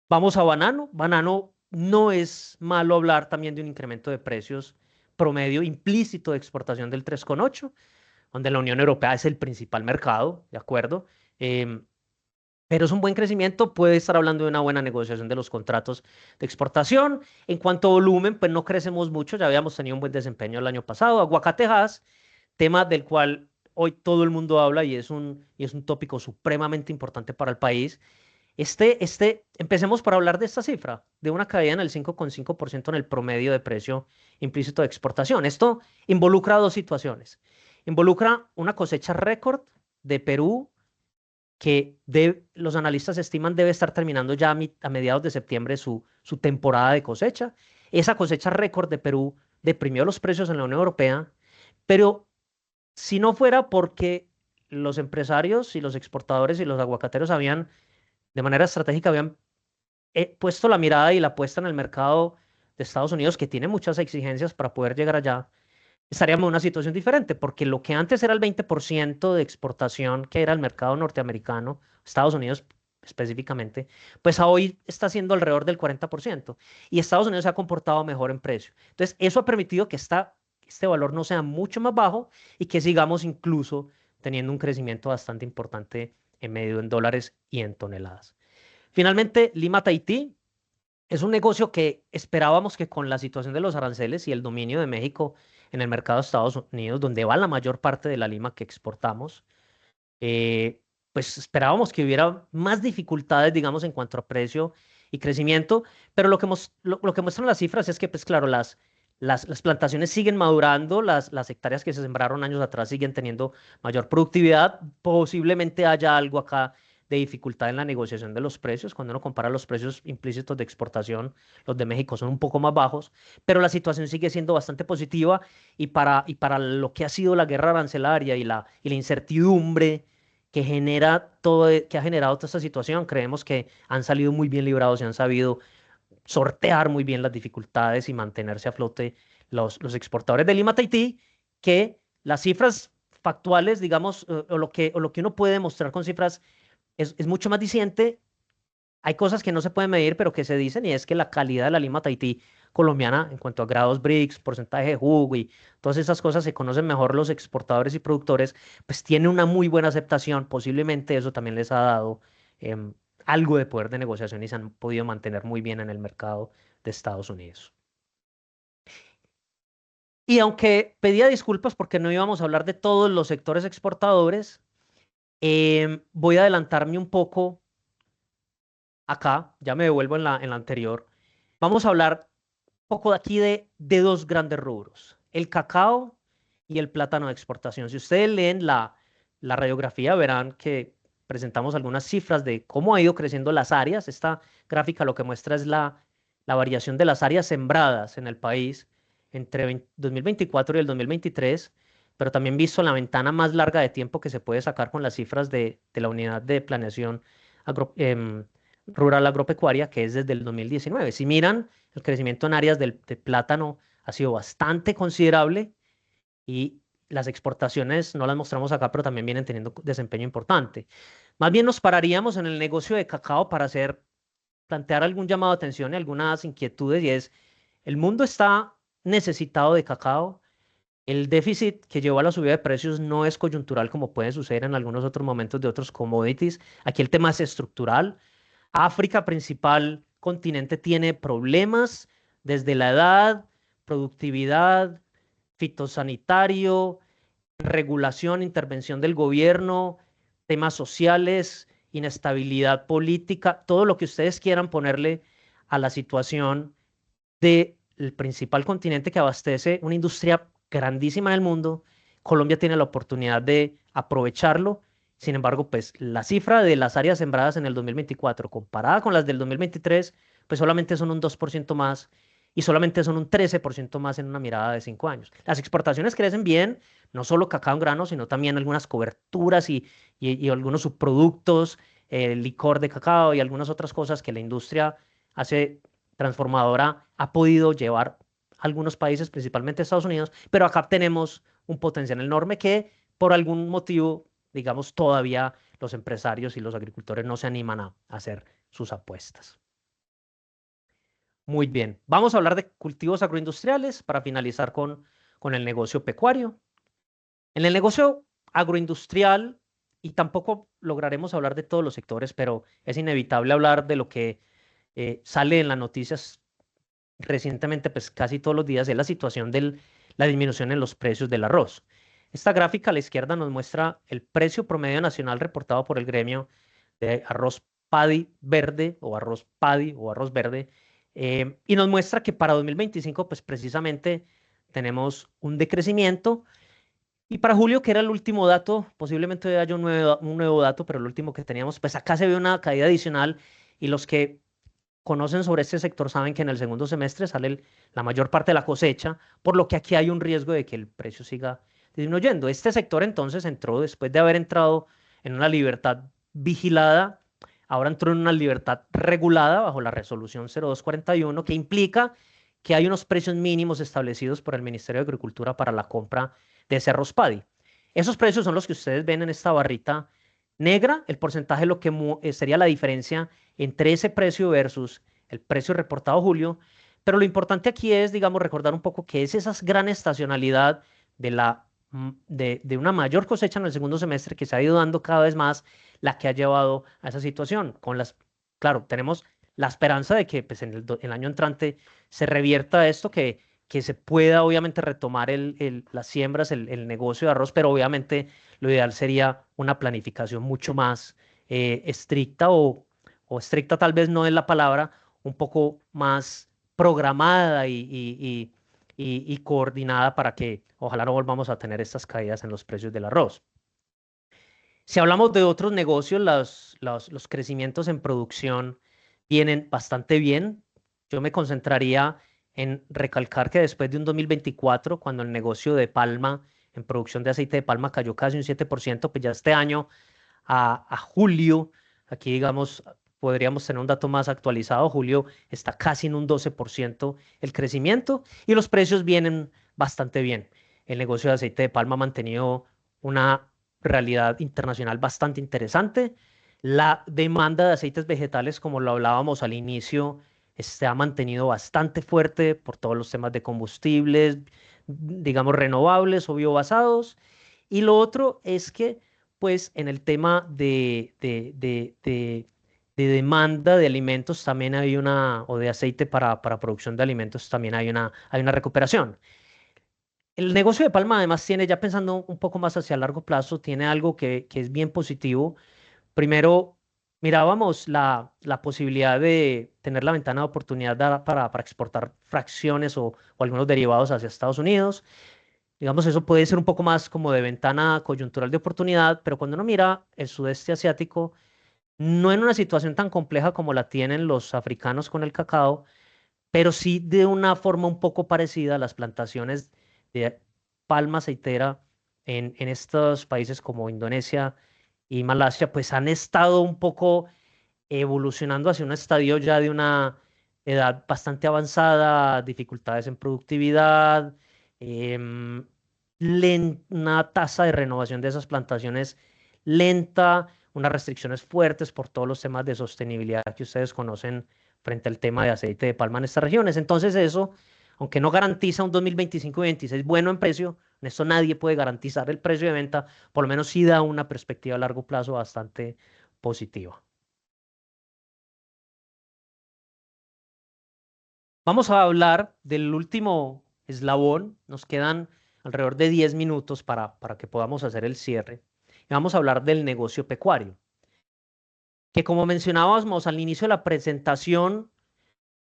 Vamos a banano. Banano no es malo hablar también de un incremento de precios promedio implícito de exportación del 3,8, donde la Unión Europea es el principal mercado, ¿de acuerdo? Em, pero es un buen crecimiento, puede estar hablando de una buena negociación de los contratos de exportación. En cuanto a volumen, pues no crecemos mucho, ya habíamos tenido un buen desempeño el año pasado. Aguacatejas, tema del cual hoy todo el mundo habla y es un tópico supremamente importante para el país. Empecemos por hablar de esta cifra, de una caída en el 5,5% en el promedio de precio implícito de exportación. Esto involucra dos situaciones. Involucra una cosecha récord de Perú que los analistas estiman debe estar terminando ya a mediados de septiembre su temporada de cosecha. Esa cosecha récord de Perú deprimió los precios en la Unión Europea, pero si no fuera porque los empresarios y los exportadores y los aguacateros de manera estratégica, habían puesto la mirada y la apuesta en el mercado de Estados Unidos, que tiene muchas exigencias para poder llegar allá, estaríamos en una situación diferente, porque lo que antes era el 20% de exportación, que era el mercado norteamericano, Estados Unidos específicamente, pues a hoy está siendo alrededor del 40%, y Estados Unidos se ha comportado mejor en precio. Entonces, eso ha permitido que este valor no sea mucho más bajo y que sigamos incluso teniendo un crecimiento bastante importante en medio en dólares y en toneladas. Finalmente, Lima Tahití es un negocio que esperábamos que con la situación de los aranceles y el dominio de México en el mercado de Estados Unidos, donde va la mayor parte de la lima que exportamos, pues esperábamos que hubiera más dificultades, digamos, en cuanto a precio y crecimiento, pero lo que muestran las cifras es que, pues claro, las plantaciones siguen madurando, las hectáreas que se sembraron años atrás siguen teniendo mayor productividad, posiblemente haya algo acá de dificultad en la negociación de los precios. Cuando uno compara los precios implícitos de exportación, los de México son un poco más bajos, pero la situación sigue siendo bastante positiva y para lo que ha sido la guerra arancelaria y la incertidumbre que ha generado toda esta situación, creemos que han salido muy bien librados y han sabido sortear muy bien las dificultades y mantenerse a flote los exportadores de Lima Tahití, que las cifras factuales, digamos, o lo que uno puede demostrar con cifras es mucho más diciente. Hay cosas que no se pueden medir, pero que se dicen, y es que la calidad de la Lima Tahití colombiana, en cuanto a grados BRICS, porcentaje de jugo y todas esas cosas, se conocen mejor los exportadores y productores, pues tiene una muy buena aceptación. Posiblemente eso también les ha dado em, algo de poder de negociación y se han podido mantener muy bien en el mercado de Estados Unidos. Y aunque pedía disculpas porque no íbamos a hablar de todos los sectores exportadores, voy a adelantarme un poco acá, ya me devuelvo en la anterior. Vamos a hablar un poco de aquí de dos grandes rubros, el cacao y el plátano de exportación. Si ustedes leen la radiografía, verán que presentamos algunas cifras de cómo ha ido creciendo las áreas. Esta gráfica lo que muestra es la variación de las áreas sembradas en el país entre 2024 y el 2023, pero también visto la ventana más larga de tiempo que se puede sacar con las cifras de la unidad de planeación rural agropecuaria, que es desde el 2019. Si miran, el crecimiento en áreas de plátano ha sido bastante considerable y las exportaciones no las mostramos acá, pero también vienen teniendo desempeño importante. Más bien nos pararíamos en el negocio de cacao para plantear algún llamado de atención y algunas inquietudes, y es, el mundo está necesitado de cacao. El déficit que llevó a la subida de precios no es coyuntural como puede suceder en algunos otros momentos de otros commodities. Aquí el tema es estructural. África, principal continente, tiene problemas desde la edad, productividad, fitosanitario, regulación, intervención del gobierno, temas sociales, inestabilidad política, todo lo que ustedes quieran ponerle a la situación del principal continente que abastece una industria grandísima en el mundo. Colombia tiene la oportunidad de aprovecharlo. Sin embargo, pues la cifra de las áreas sembradas en el 2024 comparada con las del 2023, pues solamente son un 2% más. y solamente son un 13% más en una mirada de 5 años. Las exportaciones crecen bien, no solo cacao en grano, sino también algunas coberturas y algunos subproductos, licor de cacao y algunas otras cosas que la industria hace transformadora ha podido llevar a algunos países, principalmente Estados Unidos, pero acá tenemos un potencial enorme que por algún motivo, digamos, todavía los empresarios y los agricultores no se animan a hacer sus apuestas. Muy bien, vamos a hablar de cultivos agroindustriales para finalizar con el negocio pecuario. En el negocio agroindustrial, y tampoco lograremos hablar de todos los sectores, pero es inevitable hablar de lo que sale en las noticias recientemente, pues casi todos los días, es la situación de la disminución en los precios del arroz. Esta gráfica a la izquierda nos muestra el precio promedio nacional reportado por el gremio de arroz paddy verde o arroz paddy o arroz verde, y nos muestra que para 2025, pues precisamente tenemos un decrecimiento. Y para julio, que era el último dato, posiblemente haya un nuevo dato, pero el último que teníamos, pues acá se ve una caída adicional y los que conocen sobre este sector saben que en el segundo semestre sale la mayor parte de la cosecha, por lo que aquí hay un riesgo de que el precio siga disminuyendo. Este sector entonces entró después de haber entrado en una libertad vigilada, ahora entró en una libertad regulada bajo la resolución 0241, que implica que hay unos precios mínimos establecidos por el Ministerio de Agricultura para la compra de cerros paddy. Esos precios son los que ustedes ven en esta barrita negra, el porcentaje es lo que sería la diferencia entre ese precio versus el precio reportado julio, pero lo importante aquí es, digamos, recordar un poco que es esa gran estacionalidad de una mayor cosecha en el segundo semestre que se ha ido dando cada vez más la que ha llevado a esa situación. Claro, tenemos la esperanza de que pues, en el año entrante se revierta esto, que se pueda obviamente retomar las siembras, el negocio de arroz, pero obviamente lo ideal sería una planificación mucho más estricta o estricta tal vez no es la palabra, un poco más programada y coordinada para que ojalá no volvamos a tener estas caídas en los precios del arroz. Si hablamos de otros negocios, los crecimientos en producción vienen bastante bien. Yo me concentraría en recalcar que después de un 2024, cuando el negocio de palma, en producción de aceite de palma, cayó casi un 7%, pues ya este año, a julio, aquí digamos, podríamos tener un dato más actualizado, julio está casi en un 12% el crecimiento y los precios vienen bastante bien. El negocio de aceite de palma ha mantenido una realidad internacional bastante interesante. La demanda de aceites vegetales, como lo hablábamos al inicio, se ha mantenido bastante fuerte por todos los temas de combustibles, digamos, renovables o biobasados. Y lo otro es que, pues, en el tema de demanda de alimentos también hay o de aceite para producción de alimentos también hay una recuperación. El negocio de palma además tiene, ya pensando un poco más hacia largo plazo, tiene algo que es bien positivo. Primero, mirábamos la posibilidad de tener la ventana de oportunidad para exportar fracciones o algunos derivados hacia Estados Unidos. Digamos, eso puede ser un poco más como de ventana coyuntural de oportunidad, pero cuando uno mira el sudeste asiático, no en una situación tan compleja como la tienen los africanos con el cacao, pero sí de una forma un poco parecida a las plantaciones de palma aceitera en estos países como Indonesia y Malasia, pues han estado un poco evolucionando hacia un estadio ya de una edad bastante avanzada, dificultades en productividad, em, una tasa de renovación de esas plantaciones lenta, unas restricciones fuertes por todos los temas de sostenibilidad que ustedes conocen frente al tema de aceite de palma en estas regiones. Entonces eso, aunque no garantiza un 2025 y 2026 bueno en precio, en esto nadie puede garantizar el precio de venta, por lo menos sí da una perspectiva a largo plazo bastante positiva. Vamos a hablar del último eslabón. Nos quedan alrededor de 10 minutos para que podamos hacer el cierre. Y vamos a hablar del negocio pecuario, que como mencionábamos al inicio de la presentación,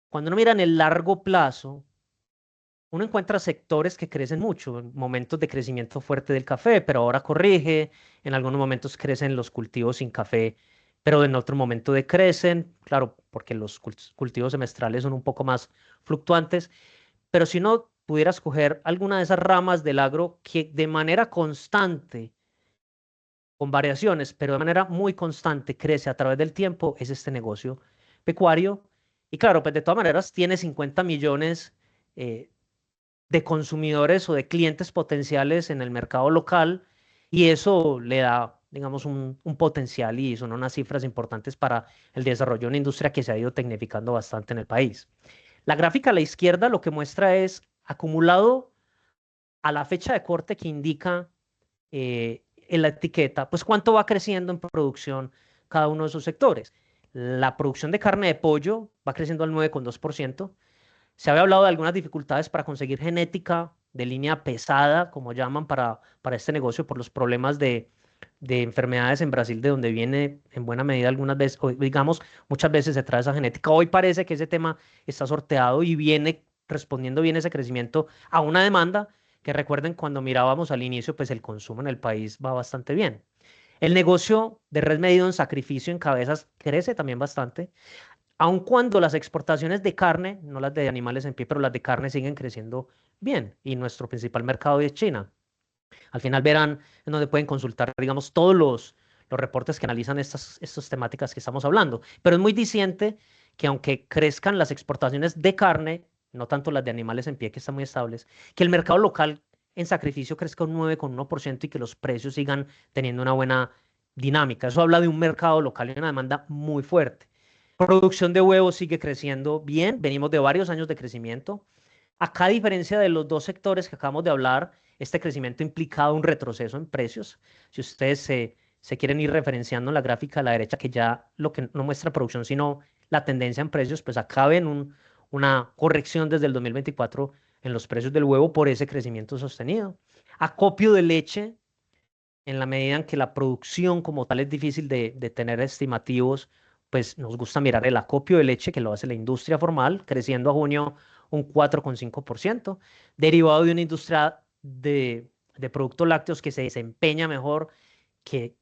cuando uno mira en el largo plazo, uno encuentra sectores que crecen mucho, en momentos de crecimiento fuerte del café, pero ahora corrige, en algunos momentos crecen los cultivos sin café pero en otro momento decrecen, claro, porque los cultivos semestrales son un poco más fluctuantes, pero si uno pudiera escoger alguna de esas ramas del agro que de manera constante, con variaciones, pero de manera muy constante crece a través del tiempo, es este negocio pecuario. Y claro, pues de todas maneras tiene 50 millones eh, de consumidores o de clientes potenciales en el mercado local y eso le da, digamos, un potencial y son unas cifras importantes para el desarrollo de una industria que se ha ido tecnificando bastante en el país. La gráfica a la izquierda lo que muestra es acumulado a la fecha de corte que indica en la etiqueta, pues cuánto va creciendo en producción cada uno de esos sectores. La producción de carne de pollo va creciendo al 9,2%. Se había hablado de algunas dificultades para conseguir genética de línea pesada, como llaman, para este negocio por los problemas de enfermedades en Brasil, de donde viene en buena medida algunas veces, o digamos, muchas veces se trae esa genética. Hoy parece que ese tema está sorteado y viene respondiendo bien ese crecimiento a una demanda que recuerden cuando mirábamos al inicio, pues el consumo en el país va bastante bien. El negocio de res medido en sacrificio en cabezas crece también bastante, aun cuando las exportaciones de carne, no las de animales en pie, pero las de carne siguen creciendo bien y nuestro principal mercado es China. Al final verán en donde pueden consultar, digamos, todos los reportes que analizan estas temáticas que estamos hablando. Pero es muy diciente que aunque crezcan las exportaciones de carne, no tanto las de animales en pie, que están muy estables, que el mercado local en sacrificio crezca un 9,1% y que los precios sigan teniendo una buena dinámica. Eso habla de un mercado local y una demanda muy fuerte. Producción de huevos sigue creciendo bien, venimos de varios años de crecimiento. Acá, a diferencia de los dos sectores que acabamos de hablar, este crecimiento ha implicado un retroceso en precios. Si ustedes se quieren ir referenciando en la gráfica a la derecha, que ya lo que no muestra producción, sino la tendencia en precios, pues acá ven una corrección desde el 2024 en los precios del huevo por ese crecimiento sostenido. Acopio de leche, en la medida en que la producción como tal es difícil de tener estimativos, pues nos gusta mirar el acopio de leche que lo hace la industria formal, creciendo a junio un 4,5%, derivado de una industria de productos lácteos que se desempeña mejor, que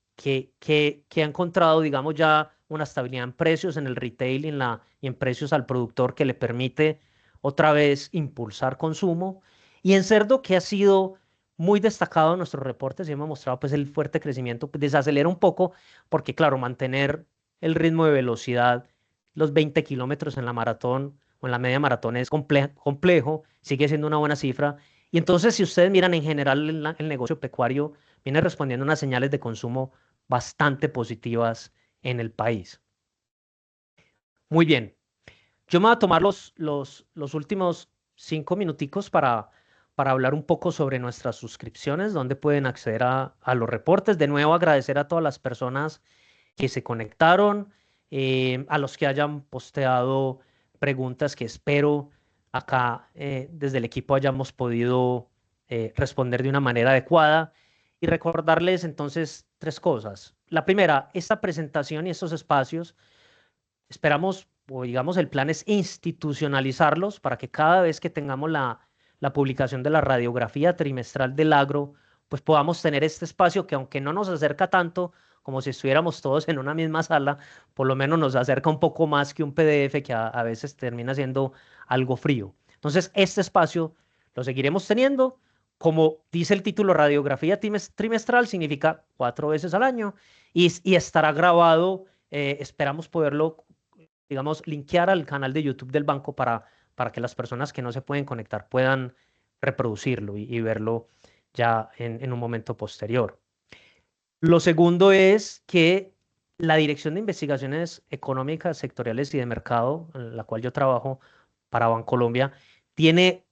ha encontrado, digamos, ya una estabilidad en precios en el retail y en precios al productor que le permite otra vez impulsar consumo. Y en cerdo, que ha sido muy destacado en nuestros reportes y hemos mostrado pues el fuerte crecimiento, pues, desacelera un poco porque claro, mantener el ritmo de velocidad, los 20 kilómetros en la maratón o en la media maratón es complejo, sigue siendo una buena cifra. Y entonces si ustedes miran en general el negocio pecuario, viene respondiendo a unas señales de consumo bastante positivas en el país. Muy bien, yo me voy a tomar los últimos 5 minuticos para hablar un poco sobre nuestras suscripciones, donde pueden acceder a los reportes. De nuevo, agradecer a todas las personas que se conectaron, a los que hayan posteado preguntas que espero acá desde el equipo hayamos podido responder de una manera adecuada y recordarles entonces tres cosas. La primera, esta presentación y estos espacios esperamos, o digamos, el plan es institucionalizarlos para que cada vez que tengamos la publicación de la radiografía trimestral del agro, pues podamos tener este espacio que aunque no nos acerca tanto como si estuviéramos todos en una misma sala, por lo menos nos acerca un poco más que un PDF que a veces termina siendo algo frío. Entonces, este espacio lo seguiremos teniendo. Como dice el título, radiografía trimestral significa 4 veces al año y estará grabado. Esperamos poderlo, digamos, linkear al canal de YouTube del banco para que las personas que no se pueden conectar puedan reproducirlo y verlo ya en un momento posterior. Lo segundo es que la Dirección de Investigaciones Económicas, Sectoriales y de Mercado, en la cual yo trabajo para Bancolombia, tiene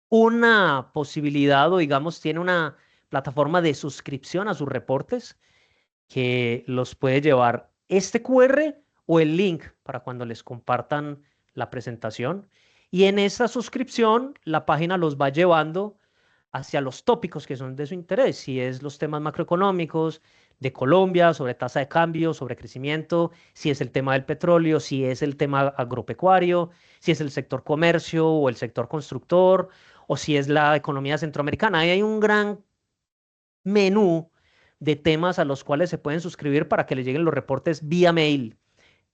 una posibilidad o digamos tiene una plataforma de suscripción a sus reportes que los puede llevar este QR o el link para cuando les compartan la presentación. Y en esa suscripción, la página los va llevando hacia los tópicos que son de su interés, si es los temas macroeconómicos de Colombia, sobre tasa de cambio, sobre crecimiento, si es el tema del petróleo, si es el tema agropecuario, si es el sector comercio o el sector constructor, o si es la economía centroamericana. Ahí hay un gran menú de temas a los cuales se pueden suscribir para que les lleguen los reportes vía mail.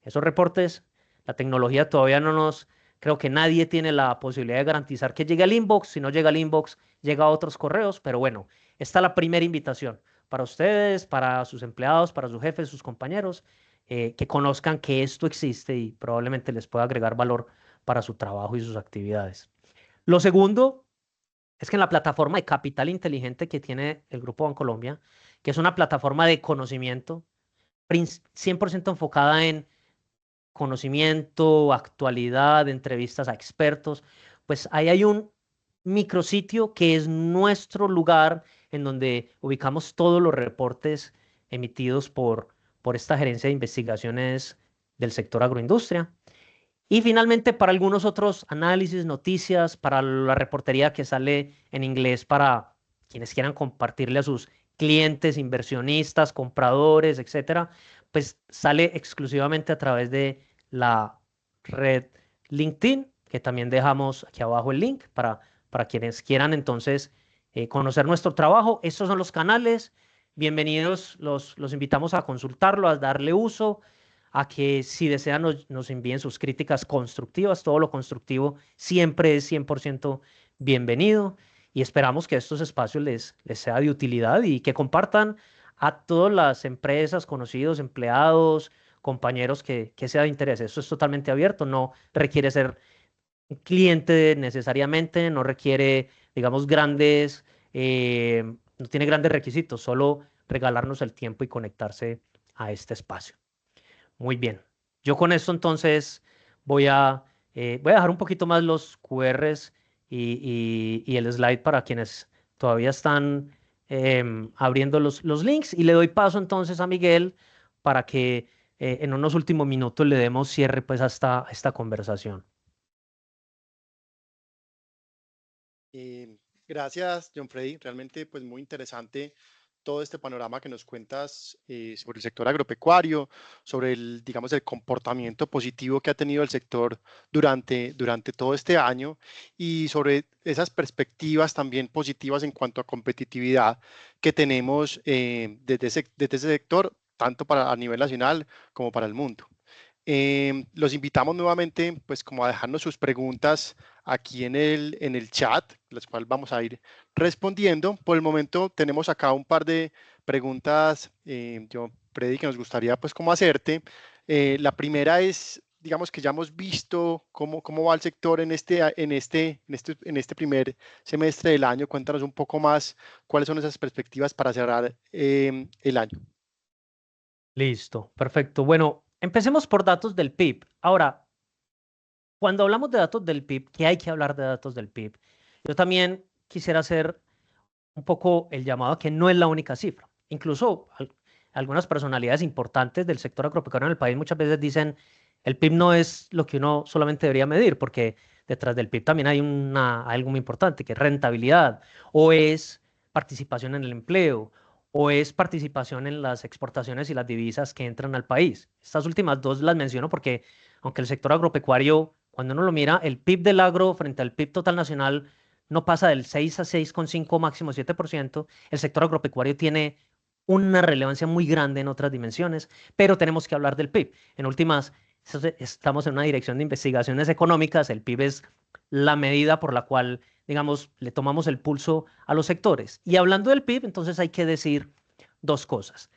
Esos reportes, la tecnología todavía no nos, creo que nadie tiene la posibilidad de garantizar que llegue al inbox. Si no llega al inbox, llega a otros correos. Pero bueno, esta es la primera invitación para ustedes, para sus empleados, para sus jefes, sus compañeros, que conozcan que esto existe y probablemente les pueda agregar valor para su trabajo y sus actividades. Lo segundo es que en la plataforma de capital inteligente que tiene el Grupo Bancolombia, que es una plataforma de conocimiento 100% enfocada en conocimiento, actualidad, entrevistas a expertos, pues ahí hay un micrositio que es nuestro lugar en donde ubicamos todos los reportes emitidos por esta gerencia de investigaciones del sector agroindustria. Y finalmente, para algunos otros análisis, noticias, para la reportería que sale en inglés para quienes quieran compartirle a sus clientes, inversionistas, compradores, etcétera, pues sale exclusivamente a través de la red LinkedIn, que también dejamos aquí abajo el link para quienes quieran entonces conocer nuestro trabajo. Estos son los canales. Bienvenidos, los invitamos a consultarlo, a darle uso, a que si desean nos envíen sus críticas constructivas. Todo lo constructivo siempre es 100% bienvenido y esperamos que estos espacios les sea de utilidad y que compartan a todas las empresas, conocidos, empleados, compañeros que sea de interés. Esto es totalmente abierto, no requiere ser un cliente necesariamente, no requiere, digamos, no tiene grandes requisitos, solo regalarnos el tiempo y conectarse a este espacio. Muy bien. Yo con esto entonces voy a dejar un poquito más los QRs y el slide para quienes todavía están abriendo los links y le doy paso entonces a Miguel para que en unos últimos minutos le demos cierre pues a esta conversación. Gracias, John Freddy. Realmente, pues muy interesante todo este panorama que nos cuentas sobre el sector agropecuario, sobre el, digamos, el comportamiento positivo que ha tenido el sector durante todo este año y sobre esas perspectivas también positivas en cuanto a competitividad que tenemos desde ese sector, tanto a nivel nacional como para el mundo. Los invitamos nuevamente, pues, como a dejarnos sus preguntas aquí en el chat, las cuales vamos a ir respondiendo. Por el momento tenemos acá un par de preguntas, yo, Freddy, que nos gustaría, pues, como hacerte. La primera es, digamos que ya hemos visto cómo va el sector en este primer semestre del año. Cuéntanos un poco más cuáles son esas perspectivas para cerrar el año. Listo, perfecto. Bueno, empecemos por datos del PIB. Ahora, cuando hablamos de datos del PIB, ¿qué hay que hablar de datos del PIB? Yo también quisiera hacer un poco el llamado a que no es la única cifra. Incluso algunas personalidades importantes del sector agropecuario en el país muchas veces dicen el PIB no es lo que uno solamente debería medir, porque detrás del PIB también hay algo muy importante, que es rentabilidad, o es participación en el empleo, o es participación en las exportaciones y las divisas que entran al país. Estas últimas dos las menciono porque, aunque el sector agropecuario, cuando uno lo mira, el PIB del agro frente al PIB total nacional no pasa del 6 a 6,5, máximo 7%. El sector agropecuario tiene una relevancia muy grande en otras dimensiones, pero tenemos que hablar del PIB. En últimas, estamos en una dirección de investigaciones económicas. El PIB es la medida por la cual, digamos, le tomamos el pulso a los sectores. Y hablando del PIB, entonces hay que decir dos cosas.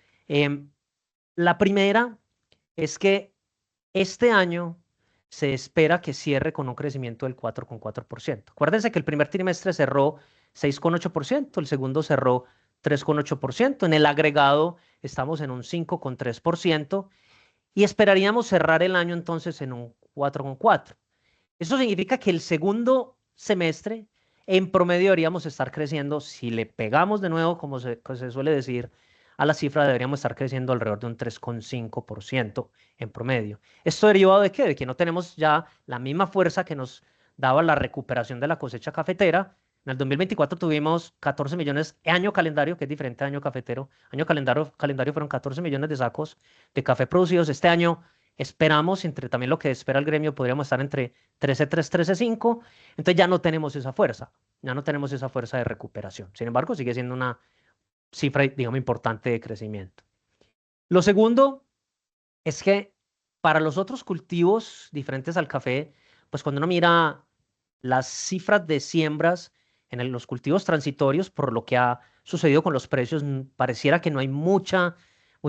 La primera es que este año se espera que cierre con un crecimiento del 4,4%. Acuérdense que el primer trimestre cerró 6,8%, el segundo cerró 3,8%. En el agregado estamos en un 5,3% y esperaríamos cerrar el año entonces en un 4,4%. Eso significa que el segundo semestre en promedio deberíamos estar creciendo, si le pegamos de nuevo, como se suele decir, a la cifra, deberíamos estar creciendo alrededor de un 3,5% en promedio. ¿Esto derivado de qué? De que no tenemos ya la misma fuerza que nos daba la recuperación de la cosecha cafetera. En el 2024 tuvimos 14 millones año calendario, que es diferente a año cafetero. Año calendario fueron 14 millones de sacos de café producidos. Este año esperamos, entre también lo que espera el gremio, podríamos estar entre 13,3, 13,5. Entonces ya no tenemos esa fuerza de recuperación. Sin embargo, sigue siendo una cifra, digamos, importante de crecimiento. Lo segundo es que para los otros cultivos diferentes al café, pues cuando uno mira las cifras de siembras en los cultivos transitorios, por lo que ha sucedido con los precios, pareciera que no hay mucho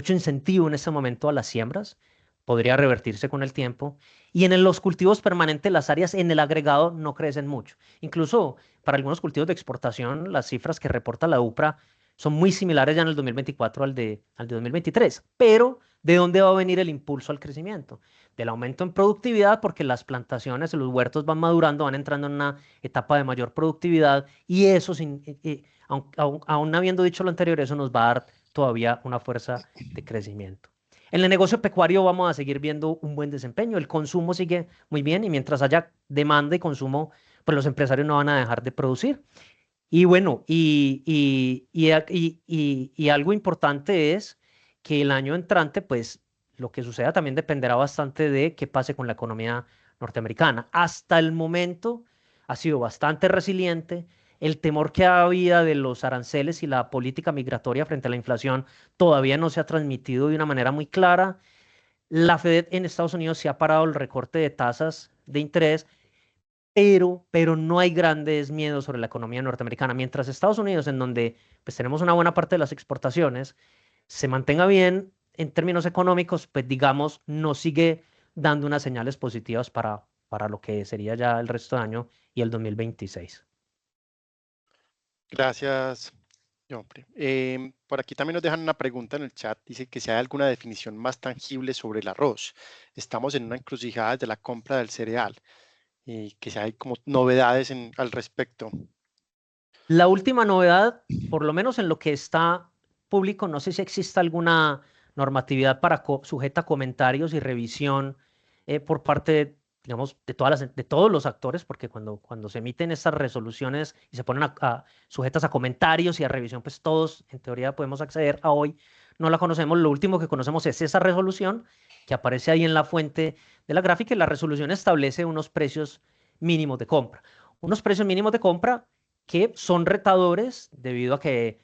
incentivo en este momento a las siembras. Podría revertirse con el tiempo. Y en los cultivos permanentes, las áreas en el agregado no crecen mucho. Incluso para algunos cultivos de exportación, las cifras que reporta la UPRA son muy similares ya en el 2024 al de 2023. Pero, ¿de dónde va a venir el impulso al crecimiento? Del aumento en productividad, porque las plantaciones y los huertos van madurando, van entrando en una etapa de mayor productividad y eso, aún habiendo dicho lo anterior, eso nos va a dar todavía una fuerza de crecimiento. En el negocio pecuario vamos a seguir viendo un buen desempeño, el consumo sigue muy bien y mientras haya demanda y consumo, pues los empresarios no van a dejar de producir. Y bueno, y algo importante es que el año entrante, pues lo que suceda también dependerá bastante de qué pase con la economía norteamericana. Hasta el momento ha sido bastante resiliente. El temor que había de los aranceles y la política migratoria frente a la inflación todavía no se ha transmitido de una manera muy clara. La Fed en Estados Unidos se ha parado el recorte de tasas de interés, pero no hay grandes miedos sobre la economía norteamericana. Mientras Estados Unidos, en donde pues tenemos una buena parte de las exportaciones, se mantenga bien en términos económicos, pues digamos, nos sigue dando unas señales positivas para lo que sería ya el resto de año y el 2026. Gracias, Jonfre. Por aquí también nos dejan una pregunta en el chat. Dice que si hay alguna definición más tangible sobre el arroz. Estamos en una encrucijada de la compra del cereal y que si hay como novedades al respecto. La última novedad, por lo menos en lo que está público, no sé si existe alguna normatividad sujeta a comentarios y revisión por parte, digamos, de todos los actores, porque cuando se emiten estas resoluciones y se ponen sujetas a comentarios y a revisión, pues todos en teoría podemos acceder a hoy. No la conocemos, lo último que conocemos es esa resolución que aparece ahí en la fuente de la gráfica y la resolución establece unos precios mínimos de compra. Unos precios mínimos de compra que son retadores debido a que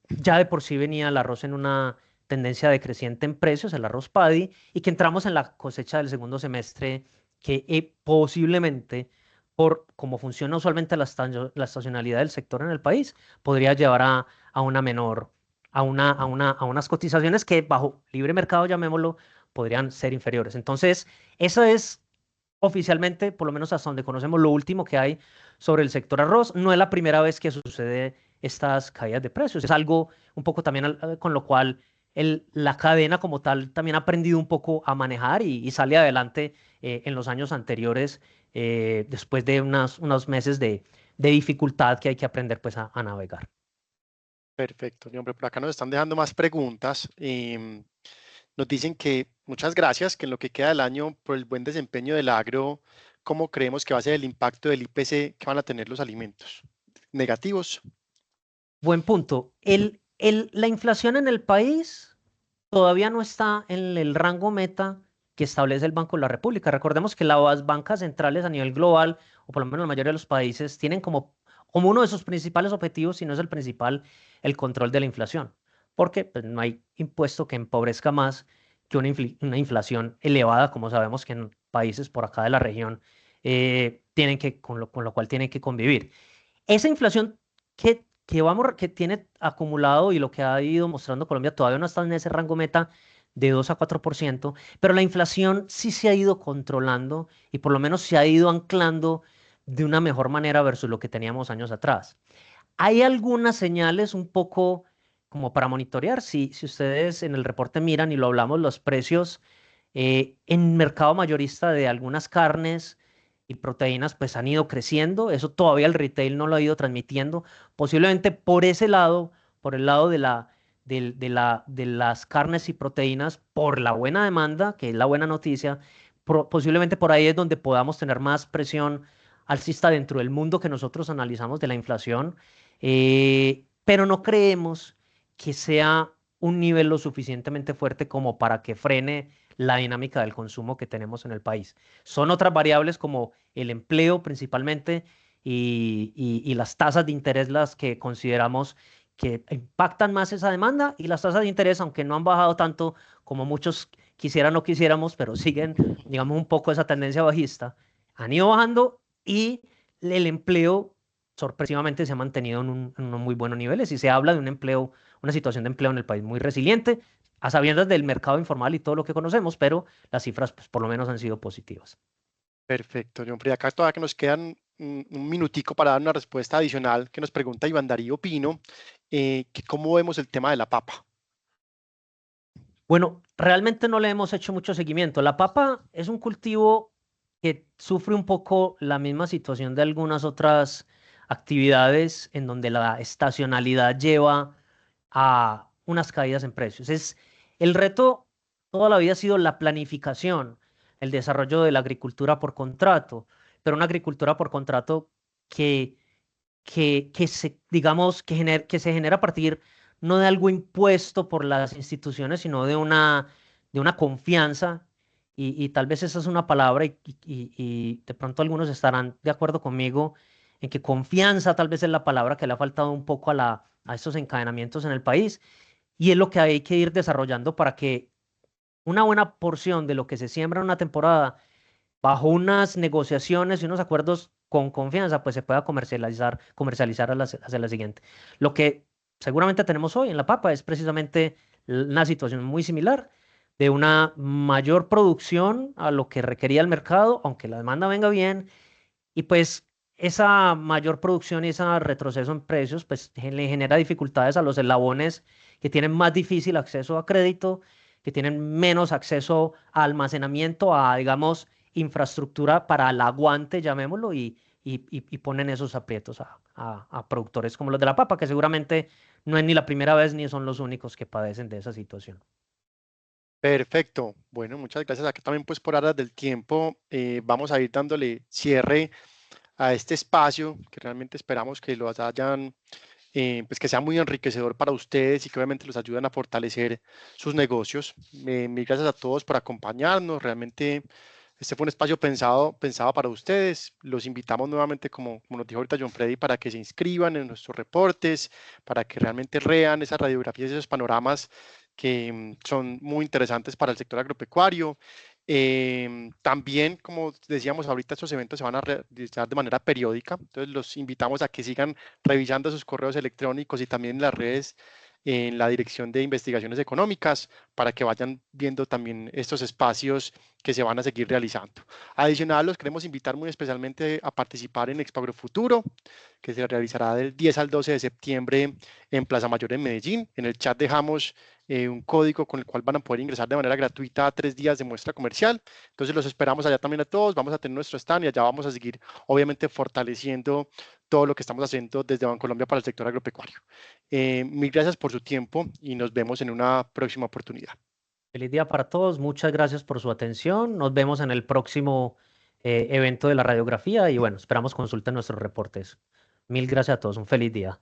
ya de por sí venía el arroz en una tendencia decreciente en precios, el arroz paddy, y que entramos en la cosecha del segundo semestre que posiblemente, por cómo funciona usualmente la estacionalidad del sector en el país, podría llevar a una menor, a unas cotizaciones que bajo libre mercado, llamémoslo, podrían ser inferiores. Entonces, eso es oficialmente, por lo menos hasta donde conocemos, lo último que hay sobre el sector arroz. No es la primera vez que sucede estas caídas de precios. Es algo un poco también con lo cual la cadena como tal también ha aprendido un poco a manejar y sale adelante en los años anteriores, después de unos meses de dificultad que hay que aprender pues a navegar. Perfecto, Jonfre. Por acá nos están dejando más preguntas. Nos dicen que muchas gracias, que en lo que queda del año, por el buen desempeño del agro, ¿cómo creemos que va a ser el impacto del IPC que van a tener los alimentos? ¿Negativos? Buen punto. La inflación en el país todavía no está en el rango meta que establece el Banco de la República. Recordemos que las bancas centrales a nivel global, o por lo menos la mayoría de los países, tienen como uno de sus principales objetivos, si no es el principal, el control de la inflación. Porque pues, no hay impuesto que empobrezca más que una inflación elevada, como sabemos que en países por acá de la región con lo cual tienen que convivir. Esa inflación que tiene acumulado y lo que ha ido mostrando Colombia todavía no está en ese rango meta de 2 a 4%, pero la inflación sí se ha ido controlando y por lo menos se ha ido anclando de una mejor manera versus lo que teníamos años atrás. Hay algunas señales un poco como para monitorear. Si ustedes en el reporte miran y lo hablamos, los precios en mercado mayorista de algunas carnes y proteínas pues han ido creciendo. Eso todavía el retail no lo ha ido transmitiendo. Posiblemente por ese lado, por el lado de las carnes y proteínas, por la buena demanda, que es la buena noticia, posiblemente por ahí es donde podamos tener más presión alcista dentro del mundo que nosotros analizamos de la inflación, pero no creemos que sea un nivel lo suficientemente fuerte como para que frene la dinámica del consumo que tenemos en el país. Son otras variables como el empleo principalmente y las tasas de interés las que consideramos que impactan más esa demanda, y las tasas de interés, aunque no han bajado tanto como muchos quisieran o quisiéramos, pero siguen, digamos, un poco esa tendencia bajista, han ido bajando, y el empleo sorpresivamente se ha mantenido en unos muy buenos niveles, y se habla de un empleo, una situación de empleo en el país muy resiliente, a sabiendas del mercado informal y todo lo que conocemos, pero las cifras pues, por lo menos han sido positivas. Perfecto, John Freddy. Acá todavía que nos quedan un minutico para dar una respuesta adicional que nos pregunta Iván Darío Pino, que cómo vemos el tema de la papa. Bueno, realmente no le hemos hecho mucho seguimiento. La papa es un cultivo que sufre un poco la misma situación de algunas otras actividades en donde la estacionalidad lleva a unas caídas en precios. El reto toda la vida ha sido la planificación, el desarrollo de la agricultura por contrato, pero una agricultura por contrato que digamos, que se genera a partir no de algo impuesto por las instituciones, sino de una confianza. Y tal vez esa es una palabra, y de pronto algunos estarán de acuerdo conmigo en que confianza tal vez es la palabra que le ha faltado un poco a estos encadenamientos en el país. Y es lo que hay que ir desarrollando para que una buena porción de lo que se siembra en una temporada bajo unas negociaciones y unos acuerdos con confianza, pues se pueda comercializar hacia la siguiente. Lo que seguramente tenemos hoy en la papa es precisamente una situación muy similar de una mayor producción a lo que requería el mercado, aunque la demanda venga bien, y pues esa mayor producción y ese retroceso en precios, pues le genera dificultades a los eslabones que tienen más difícil acceso a crédito, que tienen menos acceso a almacenamiento, a, digamos, infraestructura para el aguante, llamémoslo, y ponen esos aprietos a productores como los de la papa, que seguramente no es ni la primera vez ni son los únicos que padecen de esa situación. Perfecto. Bueno, muchas gracias. Acá también pues por horas del tiempo vamos a ir dándole cierre a este espacio que realmente esperamos que lo hayan, pues que sea muy enriquecedor para ustedes y que obviamente los ayuden a fortalecer sus negocios. Mil gracias a todos por acompañarnos. Realmente este fue un espacio pensado para ustedes. Los invitamos nuevamente, como nos dijo ahorita John Freddy, para que se inscriban en nuestros reportes, para que realmente lean esas radiografías y esos panoramas que son muy interesantes para el sector agropecuario. También, como decíamos ahorita, estos eventos se van a realizar de manera periódica, entonces los invitamos a que sigan revisando sus correos electrónicos y también las redes en la Dirección de Investigaciones Económicas para que vayan viendo también estos espacios que se van a seguir realizando. Adicional, los queremos invitar muy especialmente a participar en Expo Agrofuturo, que se realizará del 10 al 12 de septiembre en Plaza Mayor en Medellín. En el chat dejamos un código con el cual van a poder ingresar de manera gratuita a 3 días de muestra comercial. Entonces los esperamos allá también a todos. Vamos a tener nuestro stand y allá vamos a seguir, obviamente, fortaleciendo todo lo que estamos haciendo desde Bancolombia para el sector agropecuario. Mil gracias por su tiempo y nos vemos en una próxima oportunidad. Feliz día para todos. Muchas gracias por su atención. Nos vemos en el próximo evento de la radiografía, y bueno, esperamos consulten nuestros reportes. Mil gracias a todos. Un feliz día.